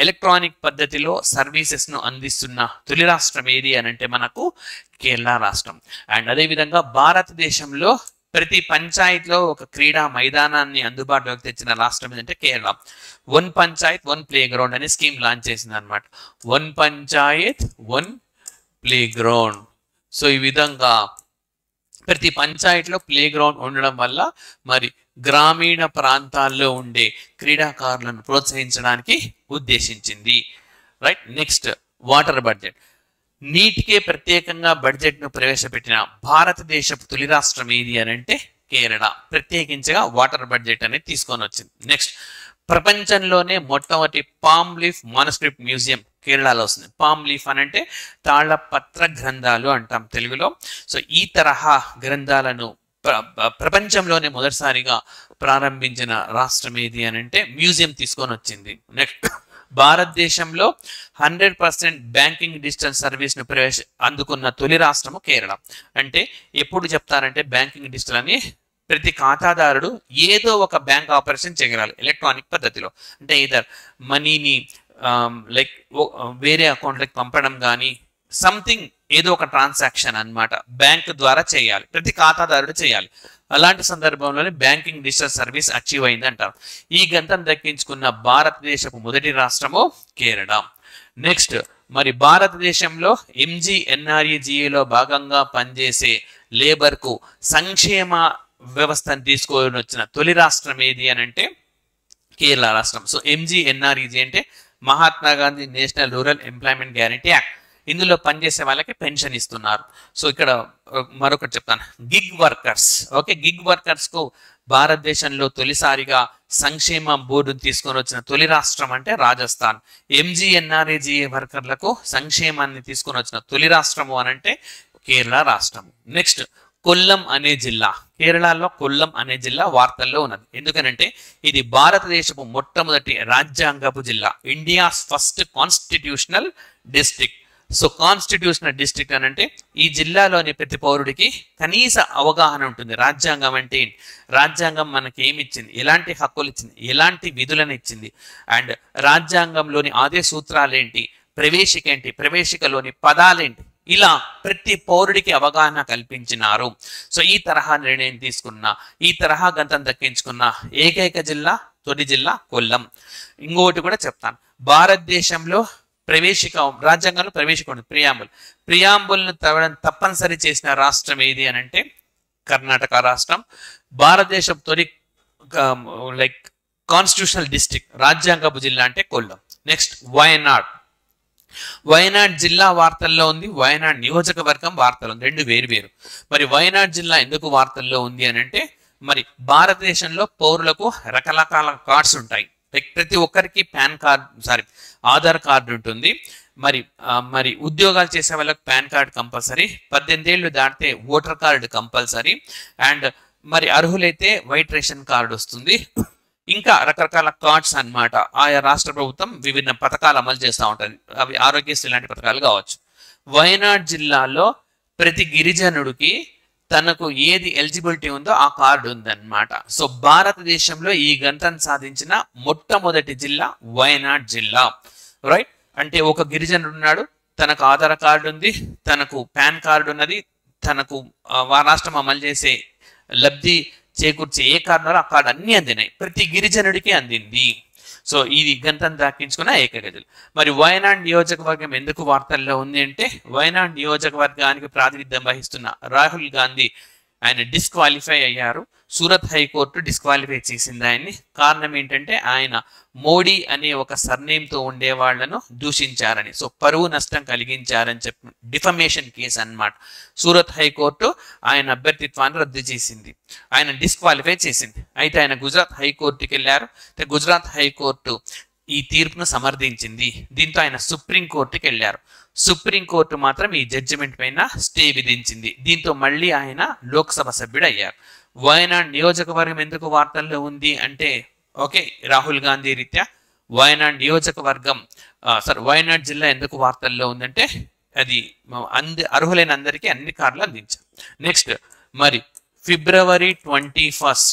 ఎలక్ట్రానిక్ పద్ధతిలో సర్వీసెస్ ను అందిస్తున్న తొలి రాష్ట్రం ఏది అని అంటే మనకు కేరళ రాష్ట్రం. అండ్ అదేవిధంగా భారతదేశంలో ప్రతి పంచాయతీలో ఒక క్రీడా మైదానాన్ని అందుబాటులోకి తెచ్చిన రాష్ట్రం ఏంటంటే కేరళ. 1 పంచాయత్ 1 ప్లే గ్రౌండ్ అనే స్కీమ్ లాంచ్ చేసింది అనమాట. 1 పంచాయత్ 1 ప్లే గ్రౌండ్. సో ఈ విధంగా ప్రతి పంచాయతీలో ప్లే గ్రౌండ్ ఉండడం వల్ల మరి గ్రామీణ ప్రాంతాల్లో ఉండే క్రీడాకారులను ప్రోత్సహించడానికి ఉద్దేశించింది. రైట్. Next water budget. నీటికే ప్రత్యేకంగా బడ్జెట్ ను ప్రవేశపెట్టిన భారతదేశపు తొలి రాష్ట్రం ఏది అని అంటే కేరళ. ప్రత్యేకించగా వాటర్ బడ్జెట్ అనేది తీసుకొని వచ్చింది. నెక్స్ట్ ప్రపంచంలోనే మొట్టమొదటి పామ్ లీఫ్ మానుస్క్రిప్ట్ మ్యూజియం కేరళలో వస్తుంది. పామ్ లీఫ్ అని అంటే తాళపత్ర గ్రంథాలు అంటాం తెలుగులో. సో ఈ తరహా గ్రంథాలను ప్రపంచంలోనే మొదటిసారిగా ప్రారంభించిన రాష్ట్రం ఏది అని అంటే మ్యూజియం తీసుకొని వచ్చింది. నెక్స్ట్ భారతదేశంలో 100% బ్యాంకింగ్ డిజిటల్ సర్వీస్ ను అందుకున్న తొలి రాష్ట్రము కేరళ. అంటే ఎప్పుడు చెప్తారంటే బ్యాంకింగ్ డిజిటల్ అని ప్రతి ఖాతాదారుడు ఏదో ఒక బ్యాంక్ ఆపరేషన్ చేయగలరు ఎలక్ట్రానిక్ పద్ధతిలో. అంటే ఇదర్ మనీని లైక్ వేరే అకౌంట్లకు పంపడం కానీ, సంథింగ్ ఏదో ఒక ట్రాన్సాక్షన్ అన్నమాట బ్యాంక్ ద్వారా చేయాలి, ప్రతి ఖాతాదారుడు చేయాలి. అలాంటి సందర్భంలోనే బ్యాంకింగ్ డిజిటల్ సర్వీస్ అచీవ్ అయింది అంటారు. ఈ గంతం దక్కించుకున్న భారతదేశపు మొదటి రాష్ట్రము కేరళ. నెక్స్ట్ మరి భారతదేశంలో ఎంజీఎన్ఆర్ఈజీఏలో భాగంగా పనిచేసే లేబర్ కు సంక్షేమ వ్యవస్థను తీసుకొని వచ్చిన తొలి రాష్ట్రం ఏది అని అంటే కేరళ రాష్ట్రం. సో ఎంజీఎన్ఆర్ఈజీ అంటే Mahatma Gandhi national rural employment guarantee act. ఇందులో పనిచేసే వాళ్ళకి పెన్షన్ ఇస్తున్నారు. సో ఇక్కడ మరొకటి చెప్తాను, gig workers. Okay, gig workers కు భారతదేశంలో తొలిసారిగా సంక్షేమ బోర్డును తీసుకొని వచ్చిన తొలి రాష్ట్రం అంటే రాజస్థాన్. ఎంజీఎన్ఆర్ఏజీఏ వర్కర్లకు సంక్షేమాన్ని తీసుకొని వచ్చిన తొలి రాష్ట్రము అని అంటే కేరళ రాష్ట్రం. నెక్స్ట్ కొల్లం అనే జిల్లా. కేరళలో కొల్లం అనే జిల్లా వార్తల్లో ఉన్నది. ఎందుకనంటే ఇది భారతదేశపు మొట్టమొదటి రాజ్యాంగపు జిల్లా, India's first constitutional district. So constitutional district అని అంటే ఈ జిల్లాలోని ప్రతి పౌరుడికి కనీస అవగాహన ఉంటుంది. రాజ్యాంగం అంటే ఏంటి, రాజ్యాంగం మనకి ఏమి ఇచ్చింది, ఎలాంటి హక్కులు ఇచ్చింది, ఎలాంటి విధులను ఇచ్చింది, అండ్ రాజ్యాంగంలోని ఆదేశ సూత్రాలు ఏంటి, ప్రవేశిక ఏంటి, ప్రవేశికలోని పదాలేంటి, ఇలా ప్రతి పౌరుడికి అవగాహన కల్పించినారు. సో ఈ తరహా నిర్ణయం తీసుకున్న, ఈ తరహా గంతం దక్కించుకున్న ఏకైక జిల్లా, తొలి జిల్లా కొల్లం. ఇంకొకటి కూడా చెప్తాను, భారతదేశంలో ప్రవేశిక, రాజ్యాంగంలో ప్రవేశిక ఉంది, ప్రియాంబుల్ను తప్పనిసరి చేసిన రాష్ట్రం ఏది అని అంటే కర్ణాటక రాష్ట్రం. భారతదేశం తొలి లైక్ కాన్స్టిట్యూషనల్ డిస్ట్రిక్ట్, రాజ్యాంగపు జిల్లా అంటే కొల్లం. నెక్స్ట్ వయనాడ్. వయనాడ్ జిల్లా వార్తల్లో ఉంది, వయనాడ్ నియోజకవర్గం వార్తల్లో ఉంది, రెండు వేరు. మరి వయనాడ్ జిల్లా ఎందుకు వార్తల్లో ఉంది అని అంటే మరి భారతదేశంలో పౌరులకు రకరకాల కార్డ్స్ ఉంటాయి. ప్రతి ఒక్కరికి ఆధార్ కార్డు ఉంటుంది. మరి ఉద్యోగాలు చేసే వాళ్ళకి పాన్ కార్డ్ కంపల్సరీ, 18 ఏళ్ళు దాటితే ఓటర్ కార్డు కంపల్సరీ, అండ్ మరి అర్హులైతే వైట్ రేషన్ కార్డు వస్తుంది. ఇంకా రకరకాల కార్డ్స్ అన్నమాట. ఆయా రాష్ట్ర ప్రభుత్వం వివిధ పథకాలు అమలు చేస్తూ ఉంటుంది. అవి ఆరోగ్యశ్రీ లాంటి పథకాలు కావచ్చు. వయనాడ్ జిల్లాలో ప్రతి గిరిజనుడికి తనకు ఏది ఎలిజిబిలిటీ ఉందో ఆ కార్డు ఉందన్నమాట. సో భారతదేశంలో ఈ గంటను సాధించిన మొట్టమొదటి జిల్లా వయనాడ్ జిల్లా. రైట్, అంటే ఒక గిరిజనుడు ఉన్నాడు, తనకు ఆధార్ కార్డు ఉంది, తనకు పాన్ కార్డు ఉన్నది, తనకు రాష్ట్రం అమలు చేసే లబ్ధి చేకూర్చే ఏ కార్డు ఆ కార్డు అన్ని అందినాయి, ప్రతి గిరిజనుడికి అందింది. సో ఇది గంతం దాకించుకున్న ఏకైక జిల్లా. మరి వయనాడ్ నియోజకవర్గం ఎందుకు వార్తల్లో ఉంది అంటే వయనాడ్ నియోజకవర్గానికి ప్రాతినిధ్యం వహిస్తున్న రాహుల్ గాంధీ ఆయన డిస్క్వాలిఫై అయ్యారు. సూరత్ హైకోర్టు డిస్క్వాలిఫై చేసింది ఆయన్ని. కారణం ఏంటంటే ఆయన మోడీ అనే ఒక సర్నేమ్తో ఉండే వాళ్లను దూషించారని, సో పరువు నష్టం కలిగించారని చెప్పి డిఫమేషన్ కేసు అన్నమాట. సూరత్ హైకోర్టు ఆయన అభ్యర్థిత్వాన్ని రద్దు చేసింది, ఆయన డిస్క్వాలిఫై చేసింది. అయితే ఆయన గుజరాత్ హైకోర్టుకి వెళ్ళారు. గుజరాత్ హైకోర్టు ఈ తీర్పును సమర్థించింది. దీంతో ఆయన సుప్రీంకోర్టుకి వెళ్ళారు. సుప్రీంకోర్టు మాత్రం ఈ జడ్జిమెంట్ పైన స్టే విధించింది. దీంతో మళ్ళీ ఆయన లోక్సభ సభ్యుడు అయ్యారు. వయనాడ్ నియోజకవర్గం ఎందుకు వార్తల్లో ఉంది అంటే ఓకే, రాహుల్ గాంధీ రీత్యా వయనాడ్ నియోజకవర్గం వయనాడ్ జిల్లా ఎందుకు వార్తల్లో ఉందంటే అది అర్హులైన అందరికీ అన్ని కార్లు అందించారు. నెక్స్ట్ మరి ఫిబ్రవరి 21,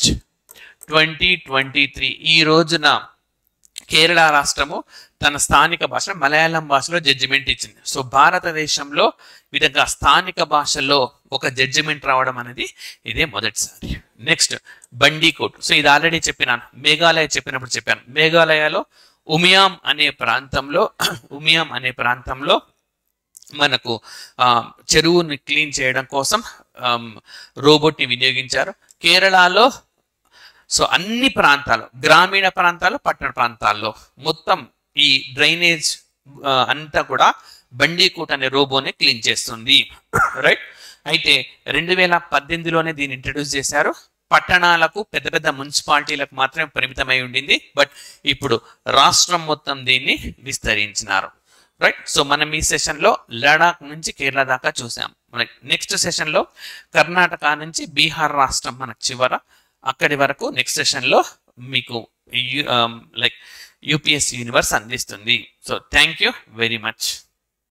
2023 ఈ రోజున కేరళ రాష్ట్రము తన స్థానిక భాష మలయాళం భాషలో జడ్జిమెంట్ ఇచ్చింది. సో భారతదేశంలో విధంగా స్థానిక భాషలో ఒక జడ్జిమెంట్ రావడం అనేది ఇదే మొదటిసారి. నెక్స్ట్ బండికోట్. సో ఇది ఆల్రెడీ చెప్పినాను, మేఘాలయ చెప్పినప్పుడు చెప్పాను. మేఘాలయలో ఉమియాం అనే ప్రాంతంలో మనకు చెరువుని క్లీన్ చేయడం కోసం రోబోట్ని వినియోగించారు. కేరళలో సో అన్ని ప్రాంతాలు, గ్రామీణ ప్రాంతాలు, పట్టణ ప్రాంతాల్లో మొత్తం ఈ డ్రైనేజ్ అంతా కూడా బండికోట్ అనే రోబోనే క్లీన్ చేస్తుంది. రైట్, అయితే 2018లోనే దీన్ని ఇంట్రడ్యూస్ చేశారు. పట్టణాలకు, పెద్ద పెద్ద మున్సిపాలిటీలకు మాత్రమే పరిమితమై ఉండింది. బట్ ఇప్పుడు రాష్ట్రం మొత్తం దీన్ని విస్తరించినారు. రైట్, సో మనం ఈ సెషన్లో లడాక్ నుంచి కేరళ దాకా చూసాం. మనకి నెక్స్ట్ సెషన్లో కర్ణాటక నుంచి బీహార్ రాష్ట్రం మనకు చివర, అక్కడి వరకు నెక్స్ట్ సెషన్లో మీకు యూపీఎస్సీ యూనివర్స్ అందిస్తుంది. So thank you very much.